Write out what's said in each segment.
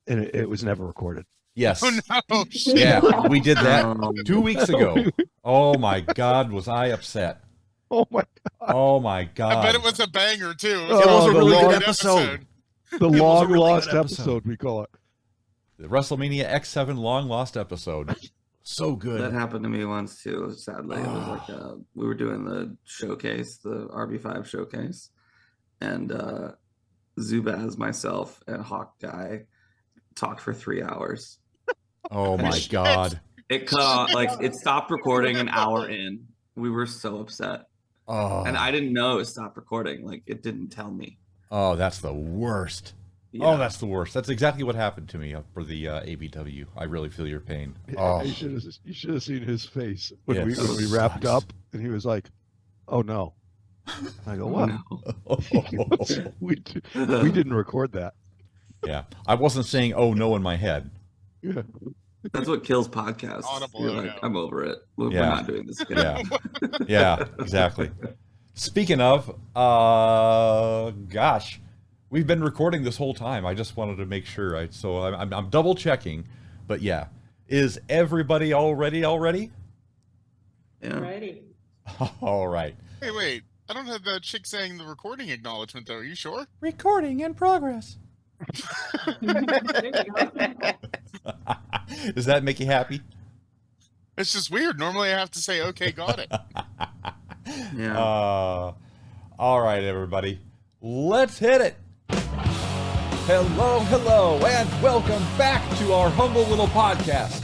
and it was never recorded. Yes. Oh no! Yeah, we did that 2 weeks ago. Oh my God, was I upset? Oh my God! Oh my God! I bet it was a banger too. It Oh, was a the really good long- episode. The It was a long really lost good episode. episode, we call it. The WrestleMania X7 long lost episode. So good. That happened to me once too. Sadly, it was like we were doing the showcase, the RB5 showcase, and Zubaz, myself, and Hawk Guy talked for 3 hours. Oh my God. It cut off, like it stopped recording an hour in. We were so upset, Oh. and I didn't know it stopped recording. Like it didn't tell me. Oh, that's the worst. Yeah. Oh, that's the worst. That's exactly what happened to me for the ABW. I really feel your pain. Oh, You should have seen his face when Yeah, we it wrapped sucks. up, and he was like, "Oh no!" I go, "What? No. we didn't record that." Yeah, I wasn't saying "oh no" in my head. Yeah. That's what kills podcasts. Audible, You're oh, like, no. I'm over it. We're Yeah. not doing this again. Yeah, yeah, exactly. Speaking of, gosh, we've been recording this whole time. I just wanted to make sure. So I'm double checking, but yeah, is everybody all ready? Yeah. Ready. All right. Hey, wait. I don't have that chick saying the recording acknowledgement though. Are you sure? Recording in progress. There you go. Does that make you happy? It's just weird. Normally I have to say, okay, got it. Yeah. All right, everybody. Let's hit it. Hello, and welcome back to our humble little podcast.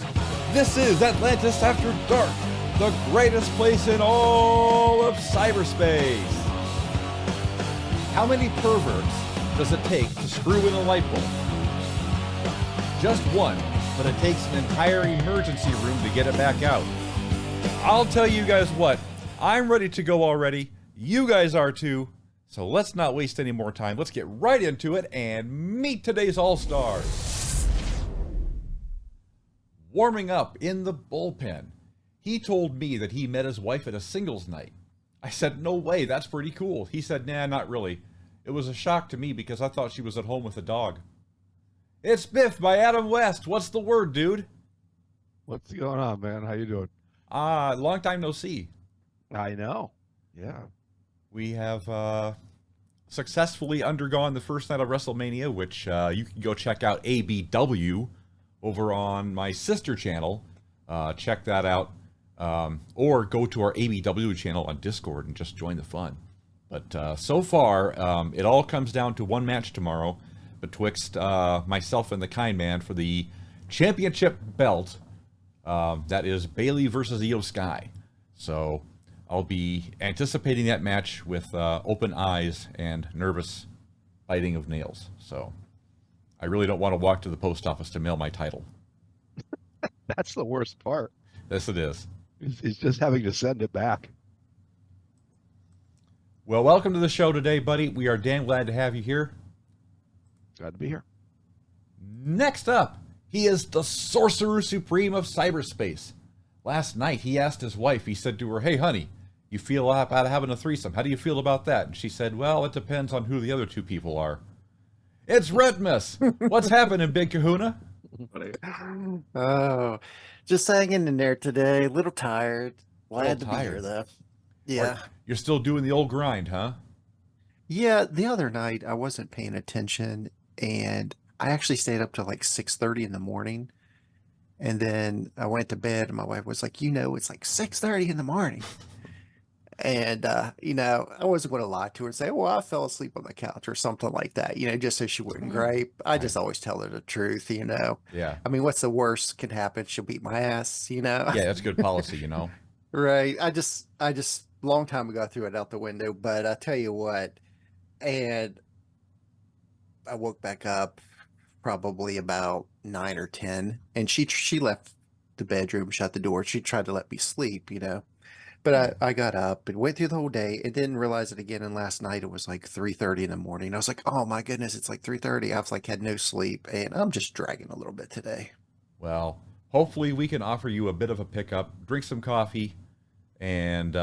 This is Atlantis After Dark, the greatest place in all of cyberspace. How many perverts does it take to screw in a light bulb? Just one, but it takes an entire emergency room to get it back out. I'll tell you guys what, I'm ready to go already. You guys are too. So let's not waste any more time. Let's get right into it and meet today's All-Stars. Warming up in the bullpen, he told me that he met his wife at a singles night. I said, no way, that's pretty cool. He said, nah, not really. It was a shock to me because I thought she was at home with a dog. It's Biff by Adam West. What's the word, dude? What's going on, man? How you doing? Long time no see. I know. Yeah. We have successfully undergone the first night of WrestleMania, which you can go check out ABW over on my sister channel. Check that out. Or go to our ABW channel on Discord and just join the fun. But so far, it all comes down to one match tomorrow betwixt myself and the Kind Man for the championship belt. That is Bailey versus Io Sky. So I'll be anticipating that match with open eyes and nervous biting of nails. So I really don't want to walk to the post office to mail my title. That's the worst part. Yes, it is. It's just having to send it back. Well, welcome to the show today, buddy. We are damn glad to have you here. Glad to be here. Next up, he is the Sorcerer Supreme of cyberspace. Last night, he asked his wife, he said to her, hey, honey, you feel about having a threesome. How do you feel about that? And she said, well, it depends on who the other two people are. It's Retpmus. What's happening, Big Kahuna? Oh, just hanging in there today. A little tired. Glad to be here, tired. though. Yeah. You're still doing the old grind, huh? Yeah, the other night I wasn't paying attention, and I actually stayed up till like 6:30 in the morning. And then I went to bed, and my wife was like, it's like 6:30 in the morning. And, I wasn't going to lie to her and say, well, I fell asleep on the couch or something like that, just so she wouldn't gripe. I just always tell her the truth, Yeah. I mean, what's the worst can happen? She'll beat my ass, Yeah, that's good policy, Right. I just long time ago I threw it out the window, but I tell you what, and I woke back up probably about 9 or 10, and she left the bedroom, shut the door. She tried to let me sleep, But I got up and went through the whole day and didn't realize it again. And last night it was like 3:30 in the morning. I was like, oh my goodness, it's like 3:30. I was like, had no sleep, and I'm just dragging a little bit today. Well, hopefully we can offer you a bit of a pickup, drink some coffee, and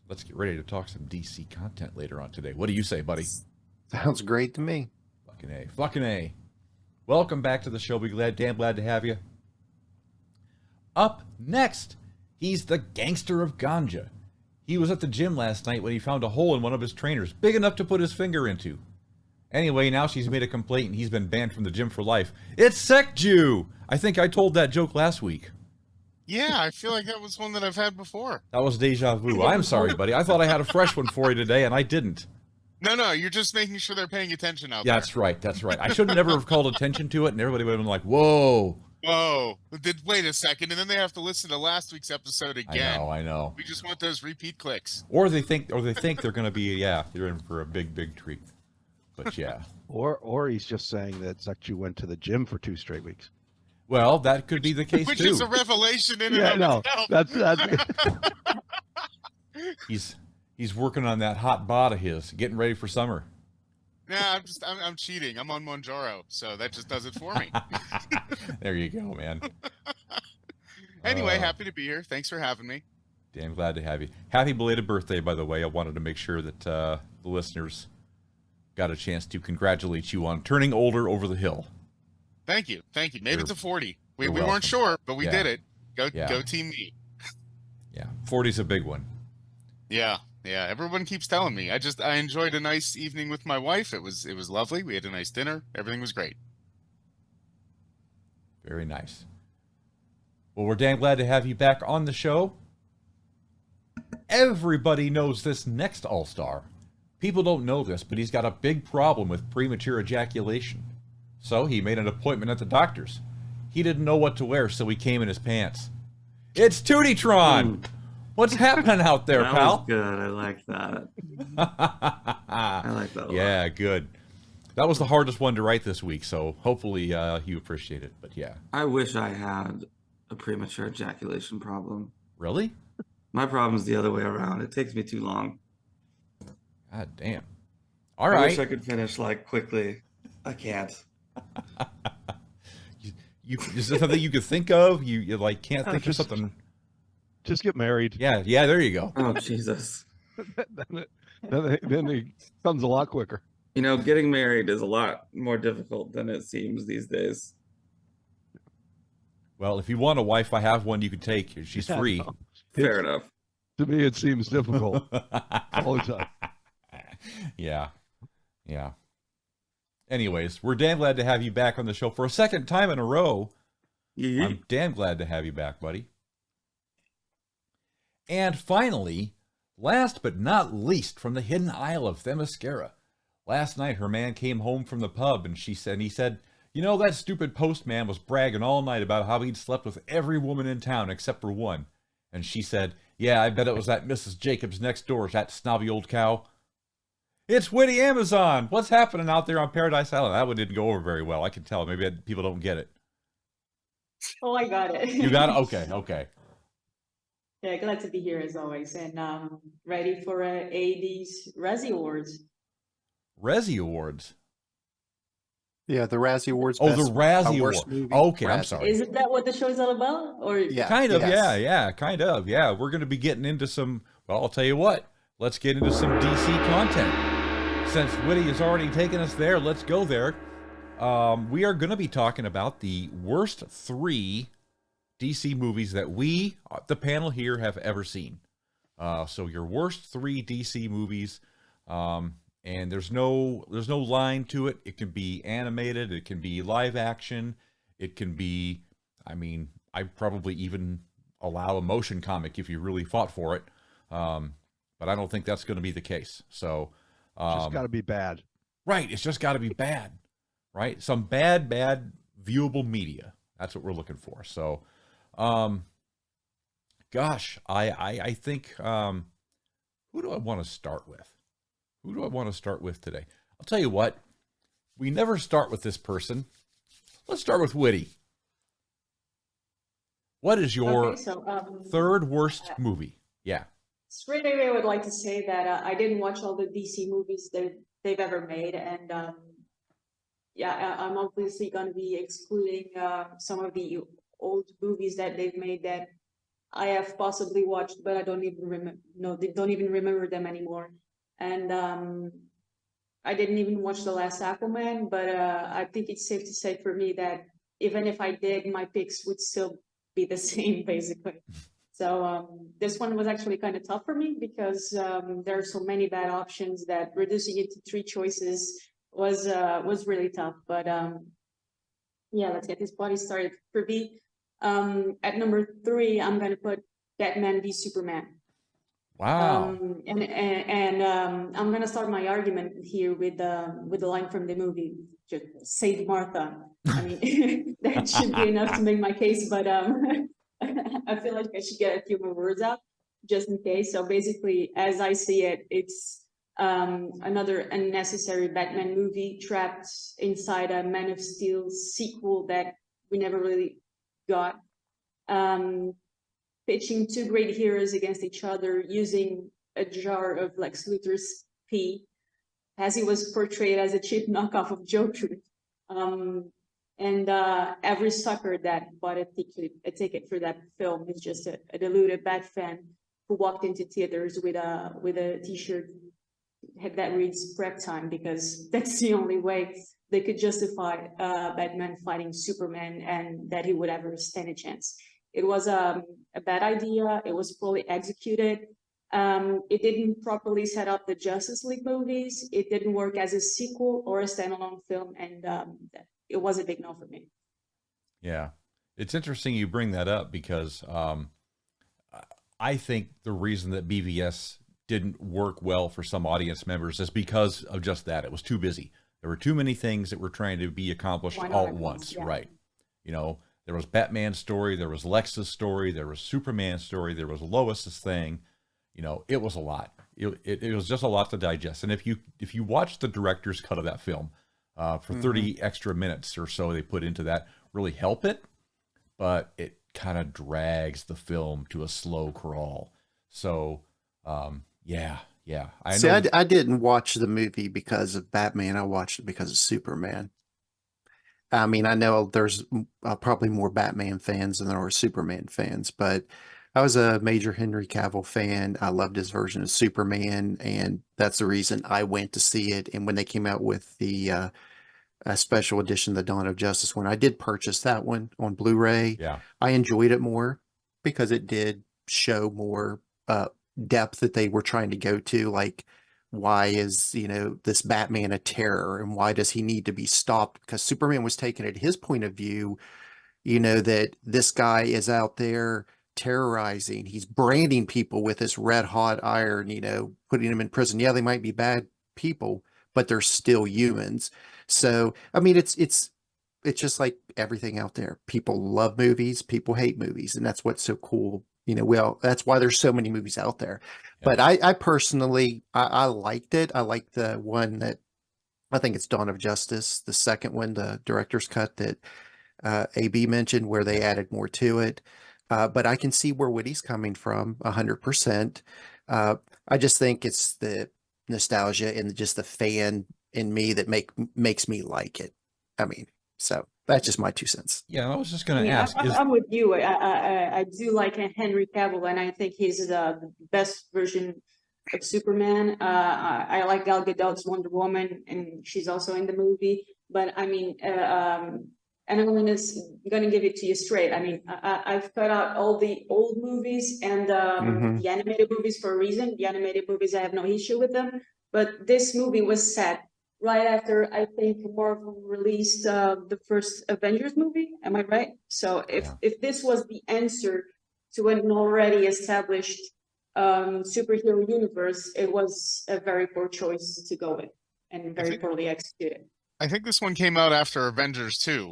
let's get ready to talk some DC content later on today. What do you say, buddy? Sounds great to me. Fucking A. Fucking A. Welcome back to the show. Damn glad to have you. Up next, he's the gangster of ganja. He was at the gym last night when he found a hole in one of his trainers, big enough to put his finger into. Anyway, now she's made a complaint and he's been banned from the gym for life. It's Sekju! I think I told that joke last week. Yeah, I feel like that was one that I've had before. That was deja vu. I'm sorry, buddy. I thought I had a fresh one for you today, and I didn't. No, you're just making sure they're paying attention out there. That's right. That's right. I should have never have called attention to it, and everybody would have been like, whoa. Whoa. Wait a second, and then they have to listen to last week's episode again. I know. We just want those repeat clicks. Or they think they're going to be, they're in for a big treat. But yeah. Or he's just saying that Sekju went to the gym for 2 straight weeks. Well, that could be the case Which too. is a revelation in and of itself. That's He's working on that hot bod of his, getting ready for summer. Nah, I'm cheating. I'm on Monjaro, so that just does it for me. There you go, man. Anyway, happy to be here. Thanks for having me. Damn glad to have you. Happy belated birthday, by the way. I wanted to make sure that the listeners got a chance to congratulate you on turning older over the hill. Thank you. Made it to 40. We welcome. weren't sure, but we did it. Go Yeah. team me. Yeah, 40's a big one. Yeah. Everyone keeps telling me. I enjoyed a nice evening with my wife. It was lovely. We had a nice dinner. Everything was great. Very nice. Well, we're damn glad to have you back on the show. Everybody knows this next All-Star. People don't know this, but he's got a big problem with premature ejaculation. So he made an appointment at the doctor's. He didn't know what to wear, so he came in his pants. It's Tewty! What's happening out there, that pal? Was good. I like that. I like that a lot. Yeah, good. That was the hardest one to write this week, so hopefully you appreciate it. But yeah. I wish I had a premature ejaculation problem. Really? My problem's the other way around. It takes me too long. God damn. All I right. wish I could finish quickly. I can't. Is there something you could think of? You can't think of just- something. Just get married. Yeah, there you go. Oh, Jesus. then it comes a lot quicker. Getting married is a lot more difficult than it seems these days. Well, if you want a wife, I have one you could take. She's free. No. Fair enough. To me, it seems difficult all the time. Yeah. Anyways, we're damn glad to have you back on the show for a second time in a row. Yeah. I'm damn glad to have you back, buddy. And finally, last but not least, from the hidden isle of Themyscira. Last night, her man came home from the pub, and he said, that stupid postman was bragging all night about how he'd slept with every woman in town except for one. And she said, yeah, I bet it was that Mrs. Jacobs next door, that snobby old cow. It's Witty Amazon! What's happening out there on Paradise Island? That one didn't go over very well. I can tell. Maybe people don't get it. Oh, I got it. You got it? Okay. Yeah, glad to be here as always, and ready for AD's Razzie Awards. Razzie Awards? Yeah, the Razzie Awards. Oh, best- the Razzie worst Awards. movie. Okay, I'm Razzie. sorry. Isn't that what the show is all about? Or Yeah. Kind of, yes. yeah, kind of, yeah. We're going to be getting into some, well, I'll tell you what. Let's get into some DC content. Since Witty has already taken us there, let's go there. We are going to be talking about the worst 3 DC movies that we, the panel here, have ever seen. So your worst 3 DC movies, and there's no line to it. It can be animated, it can be live action, it can be, I'd probably even allow a motion comic if you really fought for it. But I don't think that's going to be the case. So, Just got to be bad. right, it's just got to be bad, right? Some bad viewable media. That's what we're looking for. So, gosh, I think, who do I want to start with? Who do I want to start with today? I'll tell you what, we never start with this person. Let's start with Witty. What is your third worst movie? Yeah. Straight away, I would like to say that I didn't watch all the DC movies they've ever made, and I'm obviously going to be excluding some of the old movies that they've made that I have possibly watched, but I don't even remember. No, they don't even remember them anymore. And I didn't even watch the last Aquaman, but I think it's safe to say for me that even if I did, my picks would still be the same, basically. So this one was actually kind of tough for me because there are so many bad options that reducing it to 3 choices was really tough. But yeah, let's get this party started. For me, at number 3, I'm gonna put Batman v Superman. Wow. And I'm gonna start my argument here with the line from the movie, just save Martha. I mean, that should be enough to make my case, but I feel like I should get a few more words out just in case. So basically, as I see it, it's another unnecessary Batman movie trapped inside a Man of Steel sequel that we never really got. Pitching 2 great heroes against each other using a jar of Lex Luthor's pee, as he was portrayed as a cheap knockoff of Joker. And every sucker that bought a ticket for that film is just a deluded Bat fan who walked into theaters with a T-shirt that reads "Prep Time" because that's the only way they could justify Batman fighting Superman and that he would ever stand a chance. It was a bad idea. It was poorly executed. It didn't properly set up the Justice League movies. It didn't work as a sequel or a standalone film, and it was a big no for me. Yeah, it's interesting you bring that up because I think the reason that BVS didn't work well for some audience members is because of just that. It was too busy. There were too many things that were trying to be accomplished all at once, yeah. right? You know, there was Batman's story, there was Lex's story, there was Superman's story, there was Lois's thing. You know, it was a lot. It was just a lot to digest. And if you watch the director's cut of that film, for 30 extra minutes or so they put into that, really help it, but it kind of drags the film to a slow crawl. So, yeah. I didn't watch the movie because of Batman. I watched it because of Superman. I mean, I know there's probably more Batman fans than there are Superman fans, but I was a major Henry Cavill fan. I loved his version of Superman, and that's the reason I went to see it. And when they came out with the special edition, the Dawn of Justice one, I did purchase that one on Blu-ray. Yeah. I enjoyed it more because it did show more depth that they were trying to go to, like why is this Batman a terror and why does he need to be stopped? Because Superman was taken at his point of view, that this guy is out there terrorizing, he's branding people with this red hot iron, putting them in prison. Yeah, they might be bad people, but they're still humans. So I mean, it's just like everything out there. People love movies, people hate movies, and that's what's so cool. That's why there's so many movies out there. Yeah. But I personally, I liked it. I like the one that, I think it's Dawn of Justice, the second one, the director's cut that AB mentioned, where they added more to it. But I can see where Witty's coming from 100%. I just think it's the nostalgia and just the fan in me that makes me like it. I mean, so that's just my 2 cents. Yeah, I was just going to ask. I'm with you. I do like Henry Cavill, and I think he's the best version of Superman. I like Gal Gadot's Wonder Woman, and she's also in the movie. But I mean, and I'm gonna give it to you straight. I mean, I've cut out all the old movies and the animated movies for a reason. The animated movies, I have no issue with them, but this movie was set right after, I think, Marvel released the first Avengers movie. Am I right? So if this was the answer to an already established superhero universe, it was a very poor choice to go with and very poorly executed. I think this one came out after Avengers 2,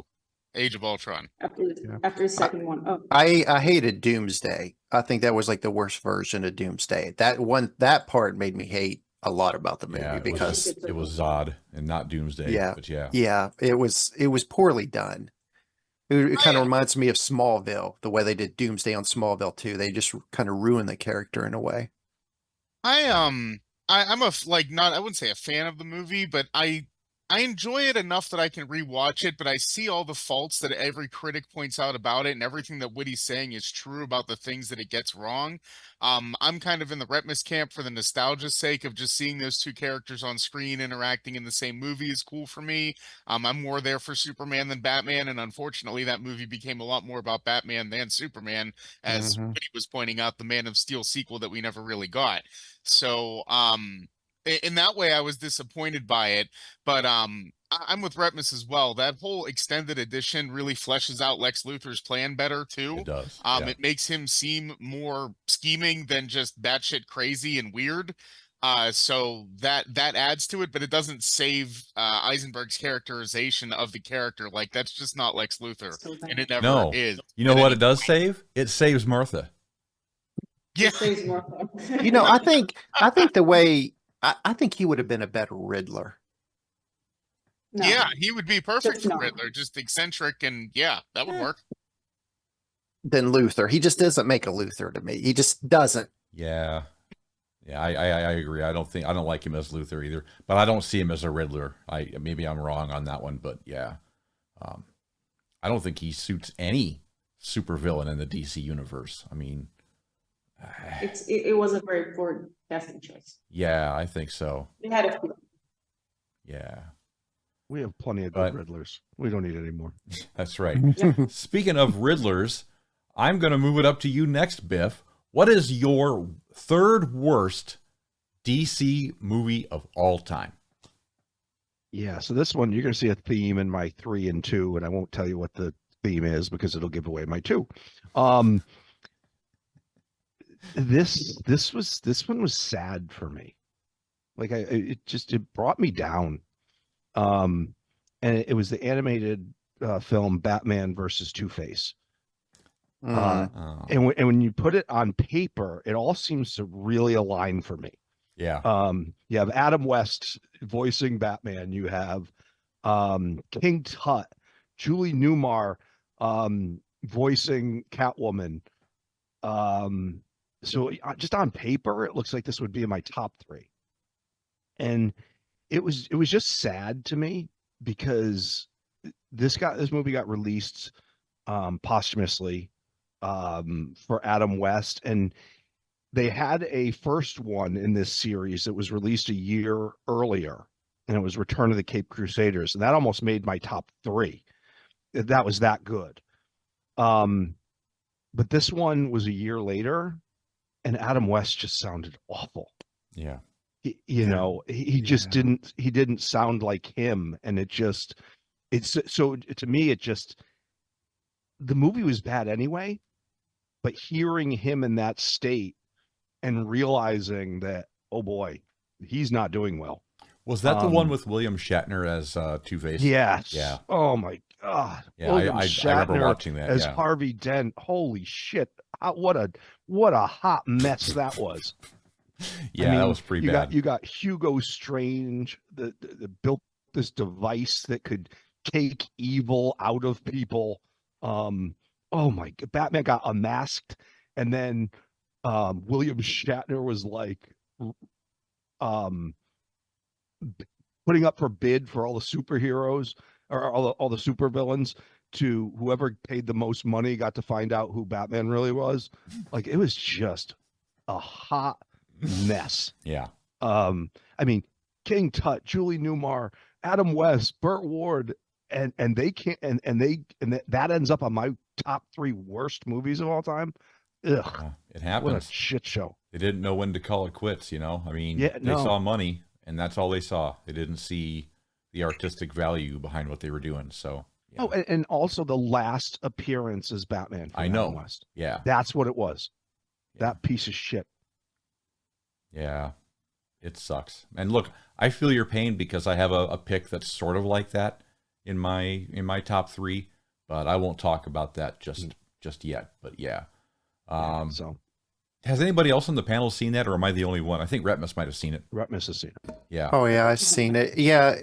Age of Ultron. After the second one. Oh. I hated Doomsday. I think that was like the worst version of Doomsday. That part made me hate a lot about the movie because it was Zod and not Doomsday. Yeah, but yeah, it was poorly done. It kind of reminds me of Smallville, the way they did Doomsday on Smallville too. They just kind of ruined the character in a way. I'm I wouldn't say a fan of the movie, but I I enjoy it enough that I can rewatch it, but I see all the faults that every critic points out about it, and everything that Witty's saying is true about the things that it gets wrong. I'm kind of in the Retpmus camp for the nostalgia's sake of just seeing those two characters on screen interacting in the same movie is cool for me. I'm more there for Superman than Batman, and unfortunately, that movie became a lot more about Batman than Superman, as Mhm. Witty was pointing out, the Man of Steel sequel that we never really got. So, in that way, I was disappointed by it. But I'm with Retmus as well. That whole extended edition really fleshes out Lex Luthor's plan better too. It does. Yeah. It makes him seem more scheming than just batshit crazy and weird. So that adds to it, but it doesn't save Eisenberg's characterization of the character. Like, that's just not Lex Luthor, Still and bad. it never No. is. You know at what any it does point. save? It saves Martha. Yeah, It saves more fun. You know, I think the way I think he would have been a better Riddler. No. yeah, he would be perfect Just for no. Riddler, just eccentric, and yeah, that would work. Than Luthor. He just doesn't make a Luthor to me. He just doesn't. Yeah. Yeah, I agree. I don't like him as Luthor either, but I don't see him as a Riddler. Maybe I'm wrong on that one, but yeah. I don't think he suits any supervillain in the DC universe. I mean, It was a very poor casting choice. yeah, I think so. They had a few. Yeah, We have plenty of But- good Riddlers. We don't need any more. that's right. Speaking of Riddlers, I'm going to move it up to you next, Biff. What is your third worst DC movie of all time? Yeah, so this one, you're going to see a theme in my 3 and 2, and I won't tell you what the theme is because it'll give away my 2. This one was sad for me. Like it brought me down. And it was the animated film Batman versus Two-Face. Mm. Oh, And when you put it on paper, it all seems to really align for me. yeah. You have Adam West voicing Batman. You have King Tut, Julie Newmar voicing Catwoman. So just on paper, it looks like this would be in my top 3. And it was just sad to me because this movie got released posthumously for Adam West, and they had a first one in this series that was released a year earlier, and it was Return of the Cape Crusaders, and that almost made my top 3. That was that good. But this one was a year later, and Adam West just sounded awful. Yeah. He just didn't sound like him, and to me, the movie was bad anyway, but hearing him in that state and realizing that, oh boy, he's not doing well. Was that the one with William Shatner as Two-Face? Yes. Yeah. Oh my God. Yeah, William I remember Shatner watching that. as Yeah. Harvey Dent. Holy shit. What a hot mess that was. Yeah, that was pretty bad. You got Hugo Strange that built this device that could take evil out of people. Oh my God. Batman got unmasked, and then William Shatner was like putting up for bid for all the superheroes or all the supervillains. To whoever paid the most money got to find out who Batman really was. Like, it was just a hot mess. Yeah. I mean, King Tut, Julie Newmar, Adam West, Burt Ward, and they can't and that ends up on my top 3 worst movies of all time. Ugh, Yeah, it what a happens. shit show. They didn't know when to call it quits, I mean, Yeah, they no. saw money, and that's all they saw. They didn't see the artistic value behind what they were doing. So, yeah. Oh, and also the last appearance as Batman. From I know. Adam West. Yeah. That's what it was. Yeah. That piece of shit. Yeah, it sucks. And look, I feel your pain because I have a pick that's sort of like that in my top 3, but I won't talk about that just yet. But yeah. So Has anybody else on the panel seen that, or am I the only one? I think Retmus might have seen it. Retmus has seen it. Yeah. Oh yeah, I've seen it. Yeah,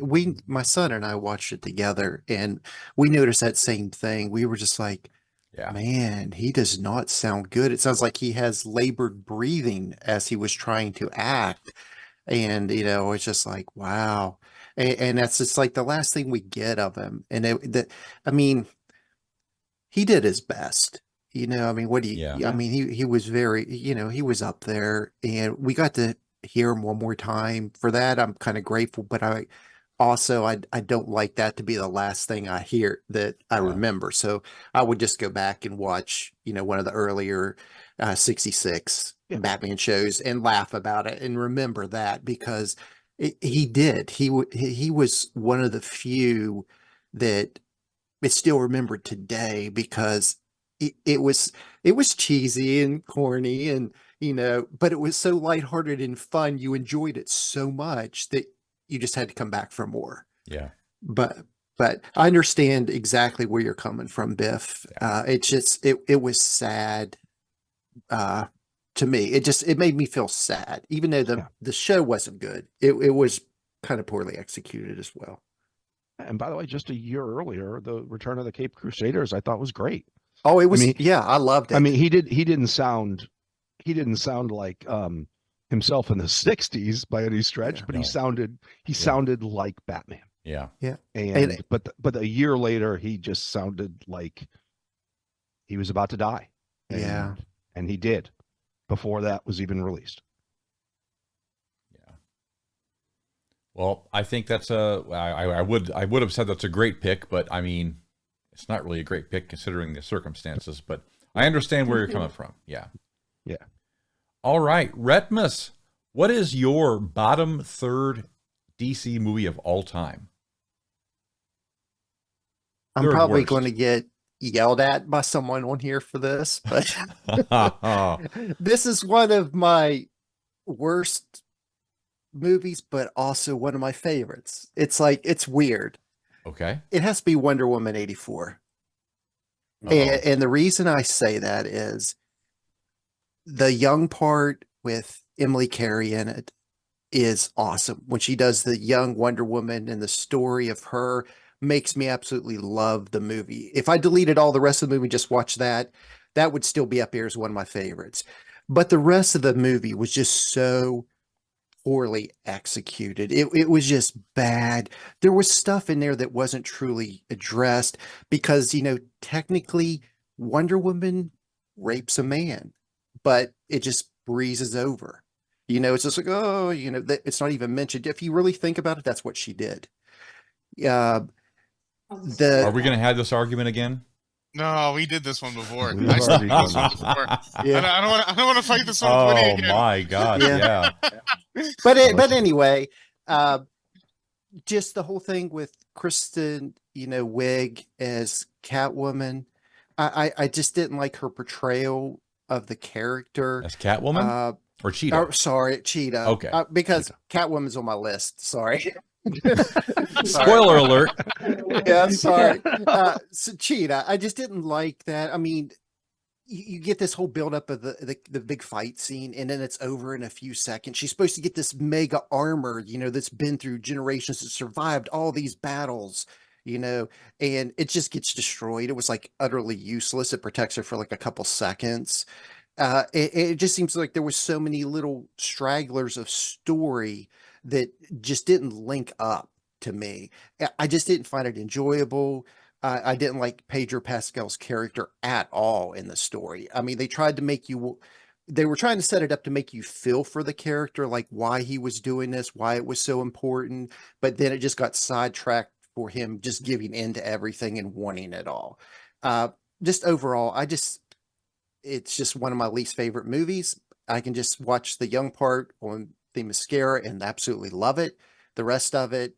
my son and I watched it together, and we noticed that same thing. We were just like, Yeah. man, he does not sound good. It sounds like he has labored breathing as he was trying to act. And, it's just like, wow. and that's just like the last thing we get of him. And I mean, he did his best. You know, I mean, Yeah. I mean, he was very, he was up there, and we got to hear him one more time. For that, I'm kind of grateful, but I don't like that to be the last thing I hear that I Yeah. remember. So I would just go back and watch, one of the earlier 66 Yeah. Batman shows and laugh about it and remember that, because he did. He was one of the few that it's still remembered today, because it was cheesy and corny, and but it was so lighthearted and fun. You enjoyed it so much that you just had to come back for more. Yeah. But I understand exactly where you're coming from, Biff. It's just it was sad to me. It made me feel sad, even though the show wasn't good. It was kind of poorly executed as well. And by the way, just a year earlier, the Return of the Cape Crusaders I thought was great. Oh, it was. I mean, yeah, I loved it. I mean, he didn't sound like himself in the 60s by any stretch, Yeah. but No. he sounded like Batman. Yeah. Yeah. And but a year later he just sounded like he was about to die. Yeah. And he did before that was even released. Yeah. Well, I think that's I would have said that's a great pick, but I mean, it's not really a great pick considering the circumstances, but I understand where you're coming from. Yeah. Yeah. All right, Retpmus, what is your bottom third DC movie of all time? I'm Third probably worst. going to get yelled at by someone on here for this, but this is one of my worst movies, but also one of my favorites. It's like, it's weird. Okay. It has to be Wonder Woman 84. And the reason I say that is the young part with Emily Carey in it is awesome. When she does the young Wonder Woman, and the story of her makes me absolutely love the movie. If I deleted all the rest of the movie, just watch that would still be up here as one of my favorites. But the rest of the movie was just so poorly executed. It was just bad. There was stuff in there that wasn't truly addressed, because, technically Wonder Woman rapes a man, but it just breezes over. It's just like, oh, it's not even mentioned. If you really think about it, that's what she did. Are we going to have this argument again? No, we did this one before. We've I already started done this one this before. Yeah. I don't want to fight this one with Witty again. My God. Yeah. Yeah. But anyway, just the whole thing with Kristen, Wiig as Catwoman, I just didn't like her portrayal of the character. That's Catwoman or Cheetah? Oh, sorry, Cheetah. Okay. Because Catwoman's on my list. Sorry. Spoiler alert. Yeah, sorry. So Cheetah, I just didn't like that. I mean, you get this whole buildup of the big fight scene, and then it's over in a few seconds. She's supposed to get this mega armor, that's been through generations, that survived all these battles, and it just gets destroyed. It was like utterly useless. It protects her for like a couple seconds. It just seems like there was so many little stragglers of story that just didn't link up to me. I just didn't find it enjoyable. I didn't like Pedro Pascal's character at all in the story. I mean, they were trying to set it up to make you feel for the character, like why he was doing this, why it was so important. But then it just got sidetracked for him just giving in to everything and wanting it all. Just overall, it's just one of my least favorite movies. I can just watch the young part on the mascara and absolutely love it. The rest of it,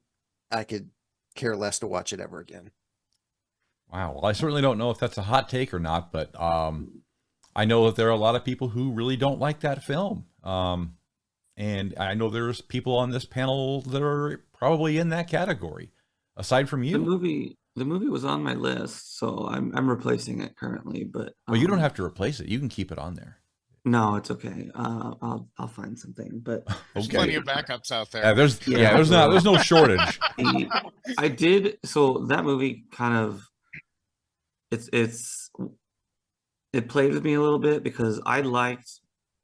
I could care less to watch it ever again. Wow. Well, I certainly don't know if that's a hot take or not, but I know that there are a lot of people who really don't like that film. And I know there's people on this panel that are probably in that category, aside from you. The movie was on my list, so I'm replacing it currently. But Well, you don't have to replace it. You can keep it on there. No, it's okay. I'll find something. But There's Okay. plenty of backups out there. There's no shortage. I did. So that movie kind of it played with me a little bit because I liked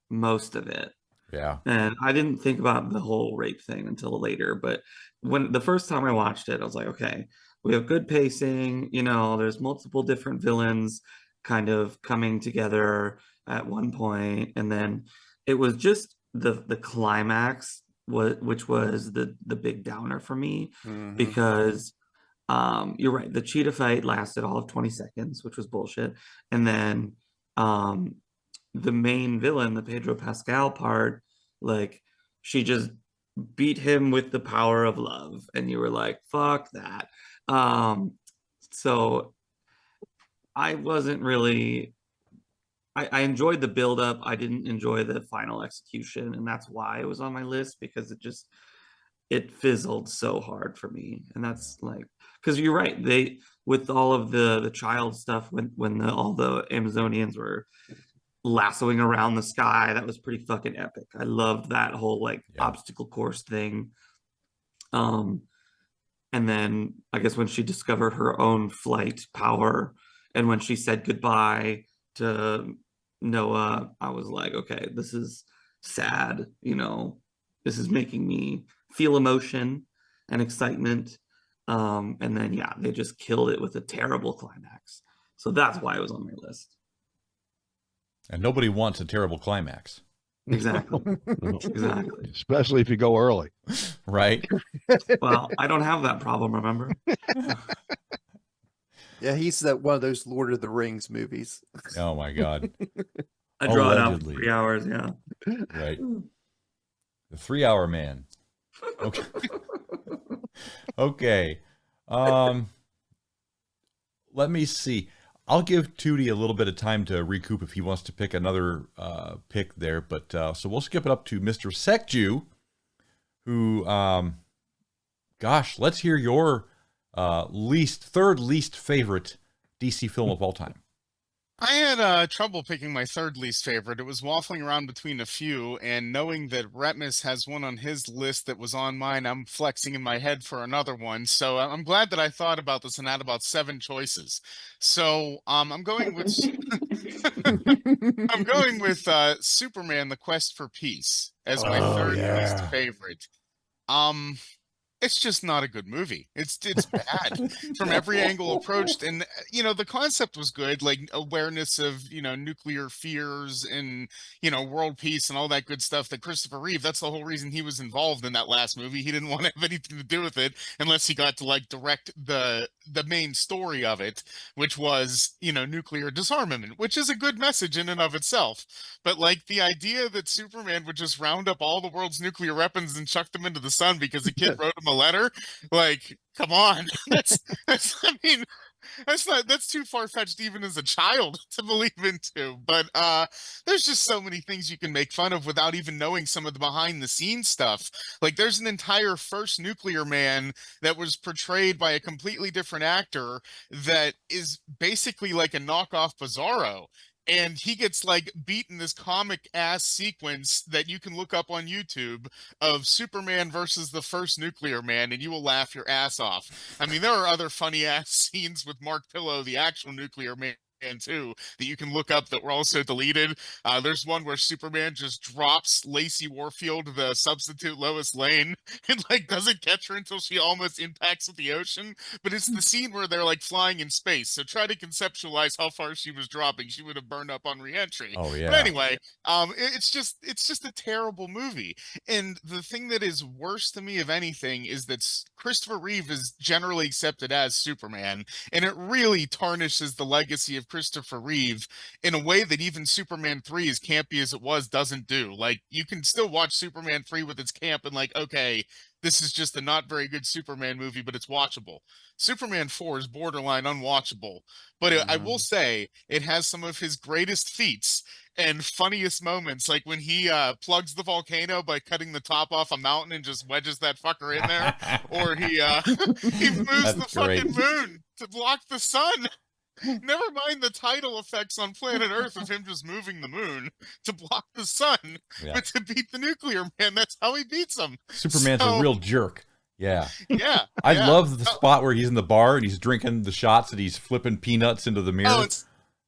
most of it. Yeah. And I didn't think about the whole rape thing until later. But when the first time I watched it, I was like, okay, we have good pacing. There's multiple different villains kind of coming together at one point, and then it was just the climax, which was the big downer for me, Mhm. because you're right, the cheetah fight lasted all of 20 seconds, which was bullshit. And then um the main villain, the Pedro Pascal part, like, she just beat him with the power of love, and you were like, fuck that. So I wasn't really, I enjoyed the build up. I didn't enjoy the final execution, and that's why it was on my list, because it fizzled so hard for me. And that's like, because you're right, they, with all of the child stuff, when all the Amazonians were lassoing around the sky, that was pretty fucking epic. I loved that whole like Yeah. obstacle course thing. And then I guess when she discovered her own flight power, and when she said goodbye to Noah, I was like, okay, this is sad. This is making me feel emotion and excitement. And then, yeah, they just killed it with a terrible climax. So that's why it was on my list. And nobody wants a terrible climax, Exactly. No. Exactly. Especially if you go early. right? Well, I don't have that problem, remember? Yeah, he's one of those Lord of the Rings movies. Oh my God. I draw it out for Allegedly. 3 hours, yeah. Right. The 3-hour man. Okay. Okay. Let me see. I'll give Tewty a little bit of time to recoup if he wants to pick another pick there. But so we'll skip it up to Mr. Sekju, who, gosh, let's hear your third least favorite DC film of all time. I had trouble picking my third least favorite. It was waffling around between a few, and knowing that Retpmus has one on his list that was on mine, I'm flexing in my head for another one. So I'm glad that I thought about this and had about 7 choices. So I'm going with I'm going with Superman: The Quest for Peace as my Oh, third least yeah. favorite. Um, it's just not a good movie. It's bad from every angle approached. And the concept was good, like awareness of nuclear fears and world peace and all that good stuff. That Christopher Reeve, that's the whole reason he was involved in that last movie. He didn't want to have anything to do with it unless he got to like direct the main story of it, which was nuclear disarmament, which is a good message in and of itself. But like the idea that Superman would just round up all the world's nuclear weapons and chuck them into the sun because a kid wrote him a letter, like, come on. I mean, that's too far-fetched even as a child to believe into. But there's just so many things you can make fun of without even knowing some of the behind-the-scenes stuff. Like there's an entire first Nuclear Man that was portrayed by a completely different actor that is basically like a knockoff Bizarro. And he gets like beat in this comic ass sequence that you can look up on YouTube of Superman versus the first Nuclear Man, and you will laugh your ass off. I mean, there are other funny ass scenes with Mark Pillow, the actual Nuclear Man, too, that you can look up that were also deleted. There's one where Superman just drops Lacey Warfield, the substitute Lois Lane, and like doesn't catch her until she almost impacts with the ocean. But it's the scene where they're like flying in space. So try to conceptualize how far she was dropping. She would have burned up on reentry. Oh, yeah. But anyway, it's just a terrible movie. And the thing that is worse to me of anything is that Christopher Reeve is generally accepted as Superman, and it really tarnishes the legacy of Christopher Reeve in a way that even Superman 3, as campy as it was, doesn't do. Like, you can still watch Superman 3 with its camp and like, okay, this is just a not very good Superman movie, but it's watchable. Superman 4 is borderline unwatchable, but I will say it has some of his greatest feats and funniest moments, like when he plugs the volcano by cutting the top off a mountain and just wedges that fucker in there, or he he moves the That's great. fucking moon to block the sun. Never mind the tidal effects on planet Earth of him just moving the moon to block the sun, Yeah. but to beat the Nuclear Man, that's how he beats him. Superman's So, a real jerk. Yeah. yeah. I yeah. love the spot where he's in the bar and he's drinking the shots and he's flipping peanuts into the mirror. Oh,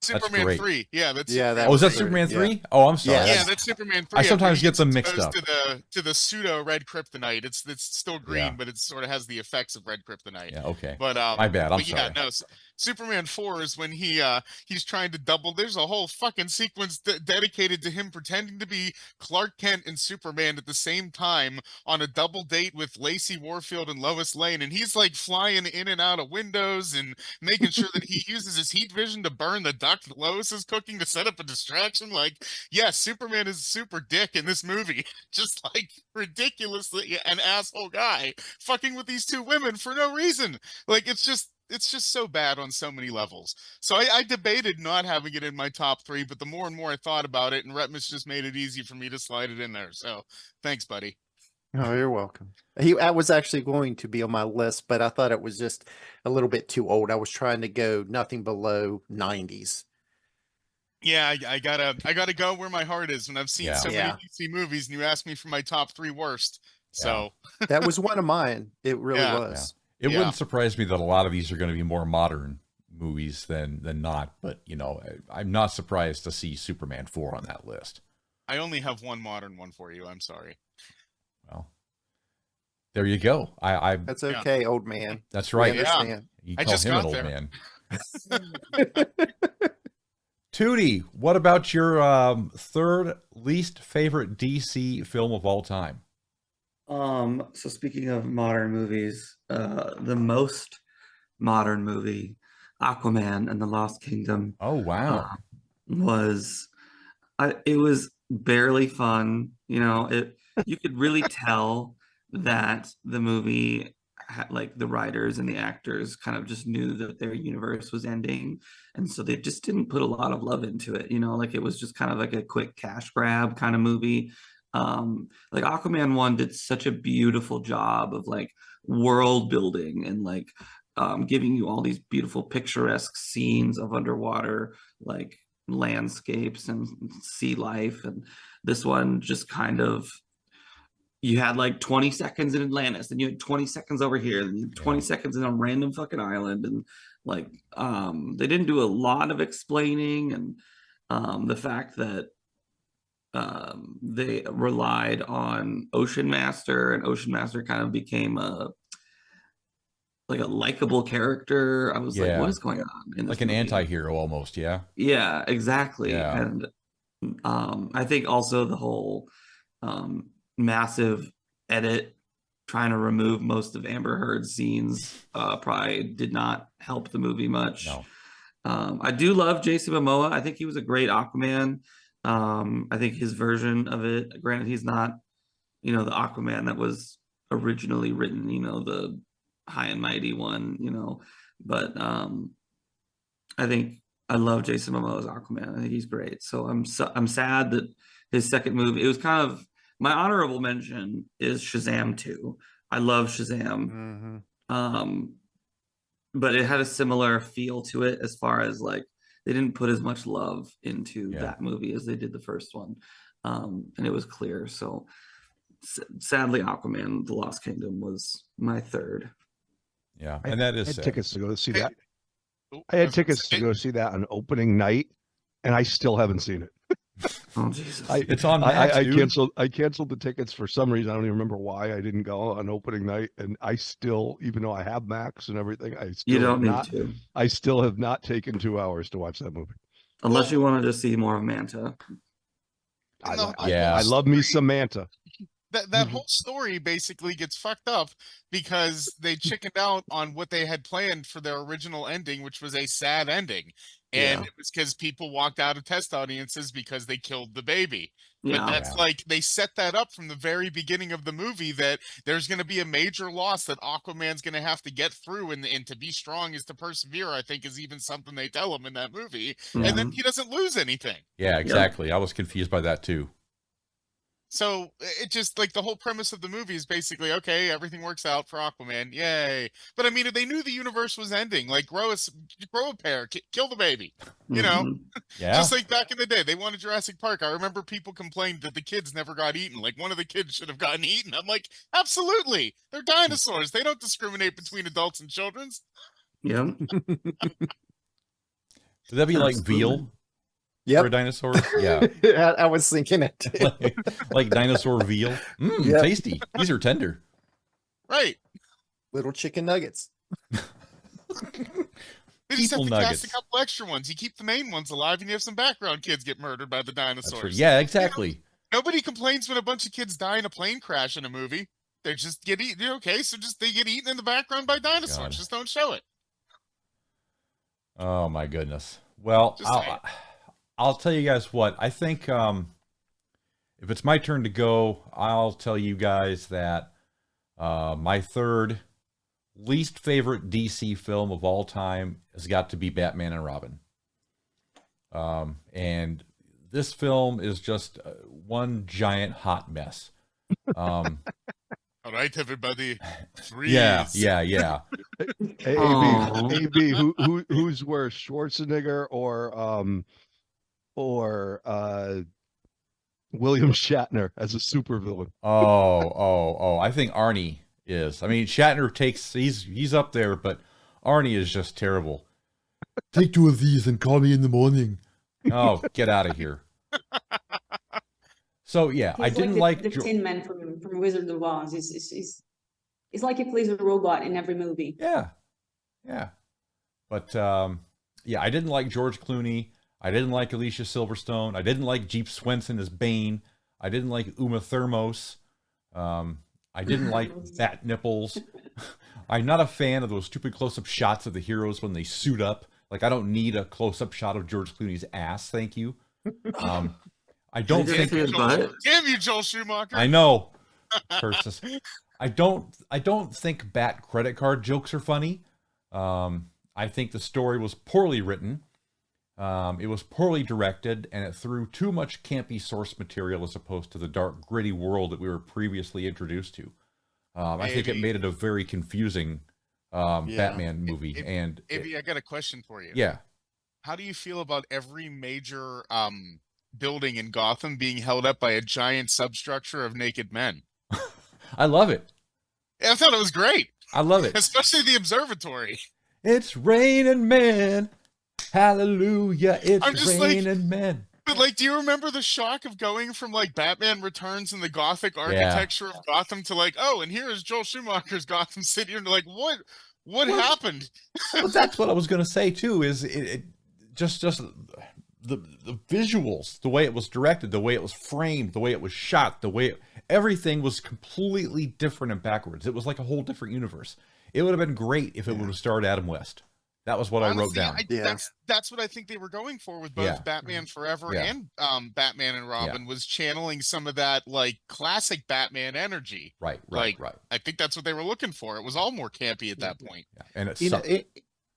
Superman great. 3. Yeah, that's Yeah, Superman that Oh, is that was Superman yeah. 3? Oh, I'm sorry. Yeah, Yeah, That's- that's Superman 3. I sometimes He get gets them mixed exposed up. to the pseudo red kryptonite. It's still green, Yeah. but it sort of has the effects of red kryptonite. Yeah, okay. But My bad. I'm but yeah, sorry. no. Superman 4 is when he's trying to double. There's a whole fucking sequence dedicated to him pretending to be Clark Kent and Superman at the same time on a double date with Lacey Warfield and Lois Lane, and he's like flying in and out of windows and making sure that he uses his heat vision to burn the duck that Lois is cooking to set up a distraction. Like, yes, Superman is a super dick in this movie. Just like ridiculously an asshole guy fucking with these two women for no reason. Like, it's just so bad on so many levels. So I debated not having it in my top 3, but the more and more I thought about it, and Retpmus just made it easy for me to slide it in there. So thanks, buddy. Oh, you're welcome. I was actually going to be on my list, but I thought it was just a little bit too old. I was trying to go nothing below 90s. Yeah, I gotta go where my heart is when I've seen so many Yeah. DC movies, and you asked me for my top 3 worst. So That was one of mine. It really Yeah. was. It Yeah. wouldn't surprise me that a lot of these are going to be more modern movies than not, but you know, I'm not surprised to see Superman 4 on that list. I only have one modern one for you. I'm sorry. Well, there you go. I That's okay, old man. that's We right. Yeah. understand. You I call just him an got old there. man. Tewty, what about your third least favorite DC film of all time? So speaking of modern movies, the most modern movie, Aquaman and the Lost Kingdom, Oh wow. was it was barely fun. You know, you could really tell that the movie like the writers and the actors kind of just knew that their universe was ending, and so they just didn't put a lot of love into it. You know, like it was just kind of like a quick cash grab kind of movie. Like Aquaman 1 did such a beautiful job of like world building and like giving you all these beautiful picturesque scenes of underwater like landscapes and sea life, and this one just kind of, you had like 20 seconds in Atlantis, and you had 20 seconds over here, and you had 20 seconds in a random fucking island, and like they didn't do a lot of explaining, and the fact that they relied on Ocean Master, and Ocean Master kind of became a likable character. I was like, Yeah. what is going on in this Like an movie? anti-hero almost, yeah. Yeah, exactly. Yeah. And I think also the whole massive edit trying to remove most of Amber Heard's scenes probably did not help the movie much. No. I do love Jason Momoa. I think he was a great Aquaman. I think his version of it, granted, he's not, the Aquaman that was originally written, the high and mighty one, but I think I love Jason Momoa's Aquaman. I think he's great. So I'm sad that his second movie, it was kind of, my honorable mention is Shazam 2. I love Shazam. Mm-hmm. But it had a similar feel to it as far as like they didn't put as much love into that movie as they did the first one. And it was clear. So sadly, Aquaman, The Lost Kingdom was my third. Yeah, and that is I had sad. tickets to go see that. Oh, I had was gonna tickets to say- go see that on opening night, and I still haven't seen it. Oh Jesus! It's on Max, I dude. canceled the tickets for some reason. I don't even remember why I didn't go on opening night, and I still, even though I have Max and everything, I still You don't need not, to, I still have not taken 2 hours to watch that movie. unless you wanted to see more of Manta. I, No, Yeah. I love me Samantha. That whole story basically gets fucked up because they chickened out on what they had planned for their original ending, which was a sad ending. And Yeah. it was because people walked out of test audiences because they killed the baby. But Yeah, that's Yeah. like they set that up from the very beginning of the movie that there's going to be a major loss that Aquaman's going to have to get through, and to be strong is to persevere, I think, is even something they tell him in that movie. yeah. And then he doesn't lose anything. Yeah, exactly. I was confused by that too. So it just like the whole premise of the movie is basically, okay, everything works out for Aquaman, yay! But I mean, if they knew the universe was ending, like grow a pair, kill the baby, you know, Mhm. Yeah. just like back in the day, they wanted Jurassic Park. I remember people complained that the kids never got eaten. Like one of the kids should have gotten eaten. I'm like, absolutely, they're dinosaurs. They don't discriminate between adults and children's. Yeah. Would that be like veal for a Yep. dinosaur? Yeah. I was thinking it. Too. like dinosaur veal. Yep. Tasty. These are tender. Right. Little chicken nuggets. They just have People to cast nuggets. a couple extra ones. You keep the main ones alive, and you have some background kids get murdered by the That's dinosaurs. right. Yeah, exactly. Nobody complains when a bunch of kids die in a plane crash in a movie. They just get eaten. Okay, so just they get eaten in the background by dinosaurs. God. Just don't show it. Oh my goodness. Well, Just saying. I'll tell you guys what. I think if it's my turn to go, I'll tell you guys that my third least favorite DC film of all time has got to be Batman and Robin. And this film is just one giant hot mess. All right, everybody. Freeze. Yeah. Hey, Aw. AB, who's worse, Schwarzenegger or William Shatner as a supervillain? Oh. I think Arnie is. I mean, Shatner he's up there, but Arnie is just terrible. Take 2 of these and call me in the morning. Oh, get out of here. So yeah, I He's didn't the like Tin Man from Wizard of Oz. It's like he plays a robot in every movie. Yeah. But yeah, I didn't like George Clooney. I didn't like Alicia Silverstone. I didn't like Jeep Swenson as Bane. I didn't like Uma Thurmos. I didn't like fat nipples. I'm not a fan of those stupid close-up shots of the heroes when they suit up. Like, I don't need a close-up shot of George Clooney's ass. Thank you. I don't Did you think. see his butt? Damn you, Joel Schumacher. I know. Curses. I don't think Bat credit card jokes are funny. I think the story was poorly written. It was poorly directed, and it threw too much campy source material as opposed to the dark, gritty world that we were previously introduced to. I think it made it a very confusing Batman movie. Maybe I got a question for you. Yeah. How do you feel about every major building in Gotham being held up by a giant substructure of naked men? I love it. Yeah, I thought it was great, I love it. especially the observatory. It's raining men. Hallelujah. I'm It's just like- raining men. But like, do you remember the shock of going from like Batman Returns and the Gothic architecture of Gotham to like, oh, and here is Joel Schumacher's Gotham City, and like, what Well, happened? Well, that's what I was going to say too. Is it just the visuals, the way it was directed, the way it was framed, the way it was shot, everything was completely different and backwards. It was like a whole different universe. It would have been great if it would have starred Adam West. That was what I wrote Honestly, down. That's what I think they were going for with both Yeah. Batman Forever Yeah. and Batman and Robin, was channeling some of that like classic Batman energy. Right. I think that's what they were looking for. It was all more campy at that point. Yeah. And it You know, sucked.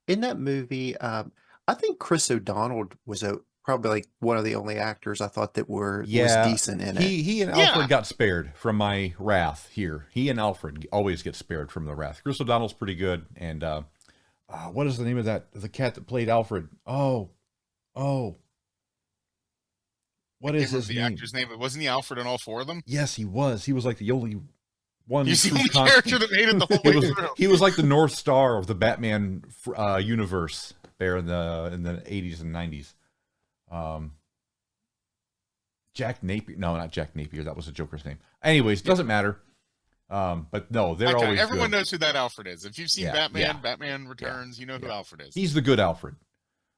in that movie, I think Chris O'Donnell was probably like one of the only actors I thought that was decent in it. He and Alfred got spared from my wrath here. He and Alfred always get spared from the wrath. Chris O'Donnell's pretty good. And what is the name of the cat that played Alfred? Oh. What is his the name? actor's name? Wasn't he Alfred in all 4 of them? Yes, he was. He was like the only one. He's the true only constant. character that made it the whole He way was, through. he was like the North Star of the Batman universe there in the 80s and 90s. Jack Napier. No, not Jack Napier. That was a Joker's name. Anyways, doesn't matter. But no, they're Okay, always everyone good. knows who that Alfred is. If you've seen Yeah, Batman Returns, you know who yeah. Alfred is. He's the good Alfred.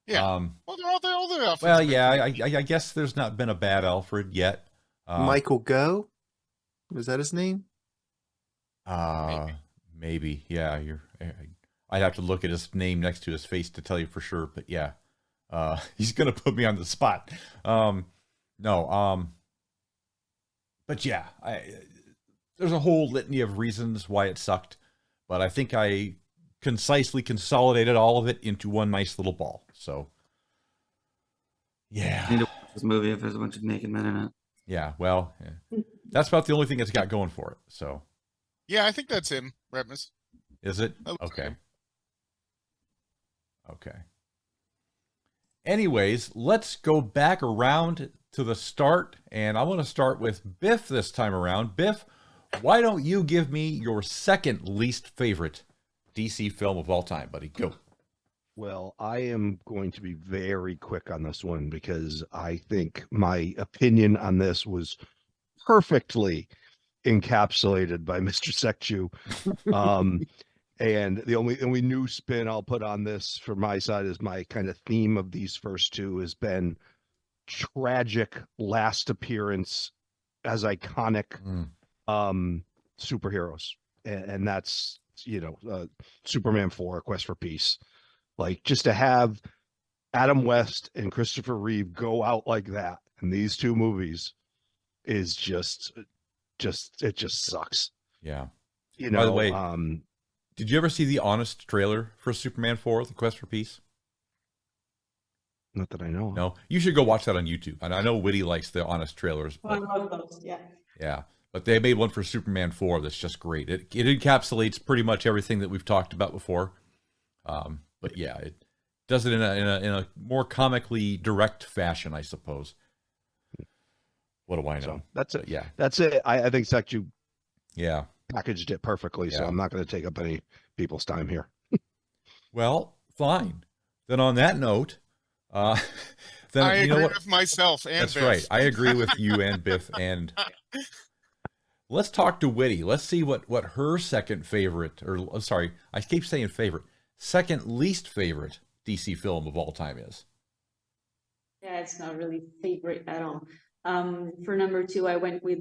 Yeah. Well, Well, they're all the Alfreds. well, yeah. I guess there's not been a bad Alfred yet. Michael Go, was that his name? Maybe. Yeah. I'd have to look at his name next to his face to tell you for sure. But yeah, he's gonna put me on the spot. No. But yeah, there's a whole litany of reasons why it sucked, but I think I concisely consolidated all of it into one nice little ball. So, yeah. I need to watch this movie if there's a bunch of naked men in it. Yeah, well, that's about the only thing it's got going for it. So, Yeah, I think that's him, Retpmus. is it? That looks Okay. Okay. Anyways, let's go back around to the start, and I want to start with Biff this time around. Biff, why don't you give me your second least favorite DC film of all time, buddy? Go. Well, I am going to be very quick on this one because I think my opinion on this was perfectly encapsulated by Mr. Sekju. And the only new spin I'll put on this from my side is my kind of theme of these first two has been tragic last appearance as iconic superheroes, and that's Superman 4, Quest for Peace. Like, just to have Adam West and Christopher Reeve go out like that in these two movies is just it just sucks. Yeah. By the way, did you ever see the Honest trailer for Superman 4, The Quest for Peace? Not that I know of. No, you should go watch that on YouTube. And I know Witty likes the Honest trailers. I love those, yeah. Yeah, but they made one for Superman 4 that's just great. It encapsulates pretty much everything that we've talked about before. But yeah, it does it in a more comically direct fashion, I suppose. What do I know? So that's it. Yeah, that's it. I think Sekju packaged it perfectly, so Yeah. I'm not going to take up any people's time here. Well, fine. Then on that note, then I you know agree what? with myself and That's Biff. right. I agree with you and Biff. And let's talk to Witty. Let's see what her second favorite, or sorry, I keep saying favorite, second least favorite DC film of all time is. Yeah, it's not really favorite at all. For number 2, I went with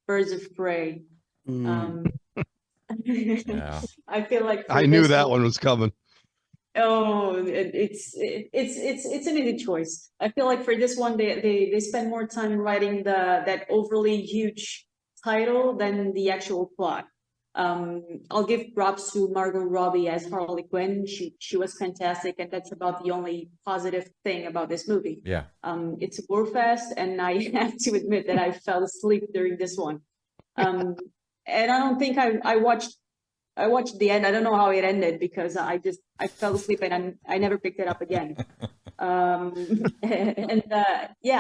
Birds of Prey. Yeah. I feel like for I knew this that one was coming. Oh, it's an easy choice. I feel like for this one, they spend more time writing that overly huge title than the actual plot. I'll give props to Margot Robbie as Harley Quinn. She was fantastic, and that's about the only positive thing about this movie. Yeah. It's a gore fest, and I have to admit that I fell asleep during this one. And I don't think I watched the end. I don't know how it ended because I fell asleep and I never picked it up again. Yeah,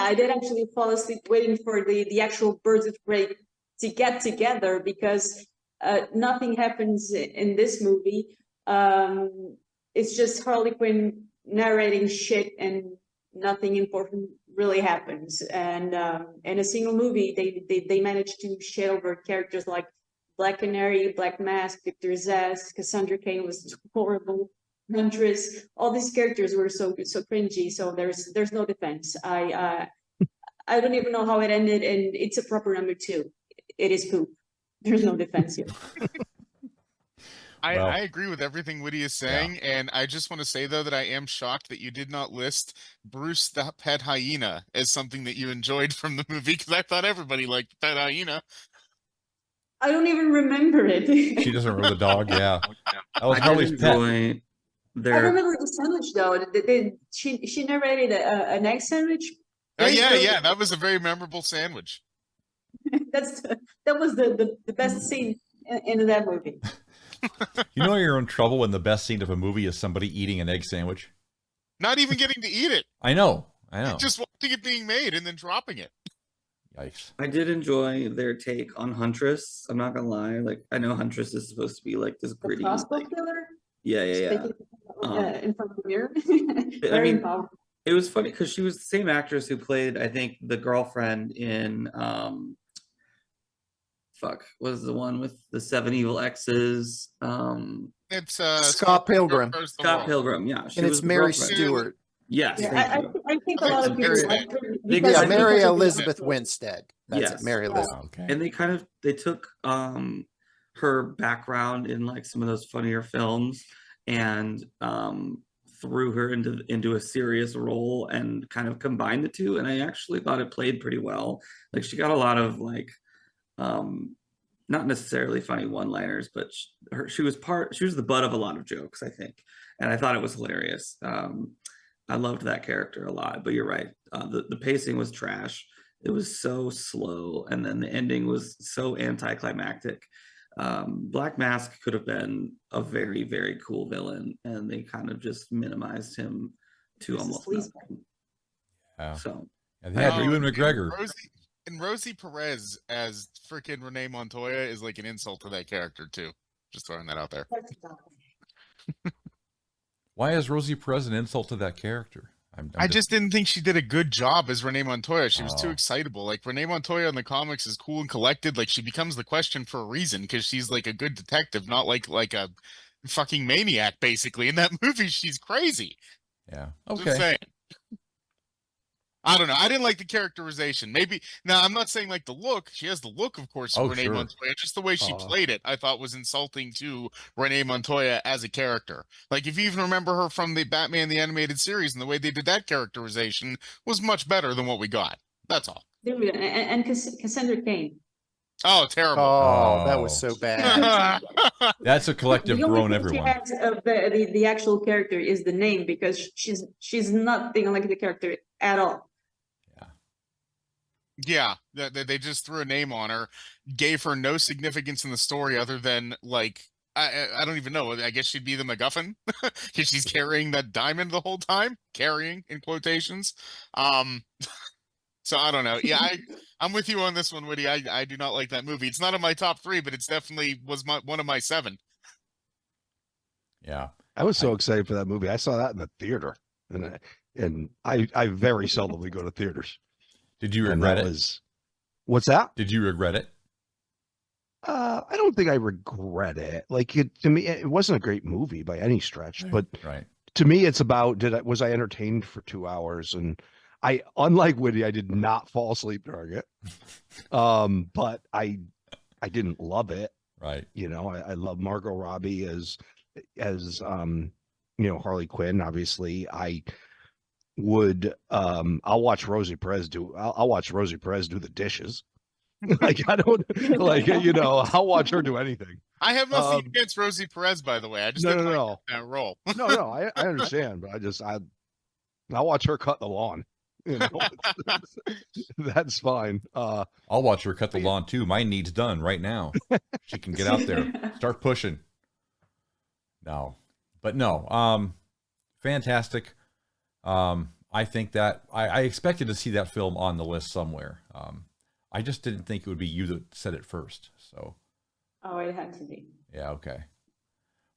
I did actually fall asleep waiting for the actual Birds of Prey to get together because nothing happens in this movie. It's just Harley Quinn narrating shit and nothing important really happens. And in a single movie, they managed to shit over characters like Black Canary, Black Mask, Victor Zsasz, Cassandra Cain was horrible, Huntress. All these characters were so cringy. So there's no defense. I don't even know how it ended, and it's a proper number 2. It is poop. There's no defense here. I agree with everything Witty is saying, and I just want to say though that I am shocked that you did not list Bruce the Pet Hyena as something that you enjoyed from the movie, because I thought everybody liked Pet Hyena. I don't even remember it. She doesn't remember the dog. Yeah, that was I Harley's did pet. enjoy I their. remember the sandwich though. She narrated an egg sandwich. Yeah, that was a very memorable sandwich. That was the best scene in that movie. You know you're in trouble when the best scene of a movie is somebody eating an egg sandwich. Not even getting to eat it. I know. Just watching it being made and then dropping it. Yikes. I did enjoy their take on Huntress. I'm not gonna lie. Like, I know Huntress is supposed to be like this The gritty. crossbow Like, killer. yeah. In front of the mirror. I Very mean, powerful. it was funny because she was the same actress who played, I think, the girlfriend in what was the one with the 7 evil exes? It's Scott Pilgrim. Scott Pilgrim, yeah. She And was it's the Mary girlfriend. Stewart. Yes, Yeah, thank you. I think a lot of people Winstead. like her They- because Yeah, I of Mary the- Elizabeth Winstead. That's Yes. it, Mary Yeah. Elizabeth. Okay. And they took her background in like some of those funnier films and threw her into a serious role and kind of combined the two, and I actually thought it played pretty well. Like, she got a lot of like not necessarily funny one-liners, but she was the butt of a lot of jokes, I think, and I thought it was hilarious. I loved that character a lot, but you're right, the pacing was trash. It was so slow, and then the ending was so anticlimactic. Black Mask could have been a very, very cool villain, and they kind of just minimized him to This is almost sleaze. nothing. Yeah. So And they had Oh, Ewan McGregor. Rosie Perez as freaking Renee Montoya is like an insult to that character too. Just throwing that out there. Why is Rosie Perez an insult to that character? I just didn't think she did a good job as Renee Montoya. She was too Oh. excitable. Like Renee Montoya in the comics is cool and collected. Like she becomes the question for a reason because she's like a good detective, not like a fucking maniac. Basically, in that movie, she's crazy. Yeah. Just Okay. saying. I don't know. I didn't like the characterization. Maybe now I'm not saying like the look. She has the look, of course, of Oh, Renee sure. Montoya. Just the way she played it, I thought was insulting to Renee Montoya as a character. Like if you even remember her from the Batman the Animated Series, and the way they did that characterization was much better than what we got. That's all. Dude, and Cassandra Cain. Oh, terrible. Oh, that was Oh. so bad. That's a collective The only groan thing she everyone. has of the actual character is the name, because she's nothing like the character at all. Yeah, they just threw a name on her, gave her no significance in the story other than like I don't even know. I guess she'd be the MacGuffin because she's carrying that diamond the whole time, carrying in quotations. So I don't know. Yeah, I'm with you on this one, Witty. I do not like that movie. It's not in my top 3, but it's definitely was one of my 7. Yeah. I was so excited for that movie. I saw that in the theater, and I very seldomly go to theaters. Did you And regret that it? was, what's that? Did you regret it? I don't think I regret it. Like to me, it wasn't a great movie by any stretch, but Right. to me, it's about was I entertained for 2 hours? And I, unlike Witty, I did not fall asleep during it. But I didn't love it. Right. You know, I love Margot Robbie as Harley Quinn. Obviously, I would I'll watch Rosie Perez do the dishes. Like I don't like I'll watch her do anything. I have nothing against Rosie Perez, by the way. I just didn't like that role. No, I understand, but I'll watch her cut the lawn. That's fine. I'll watch her cut the lawn too. My need's done right now. She can get out there, start pushing. No, fantastic. I think that I expected to see that film on the list somewhere. I just didn't think it would be you that said it first. So. Oh, it had to be. Yeah. Okay.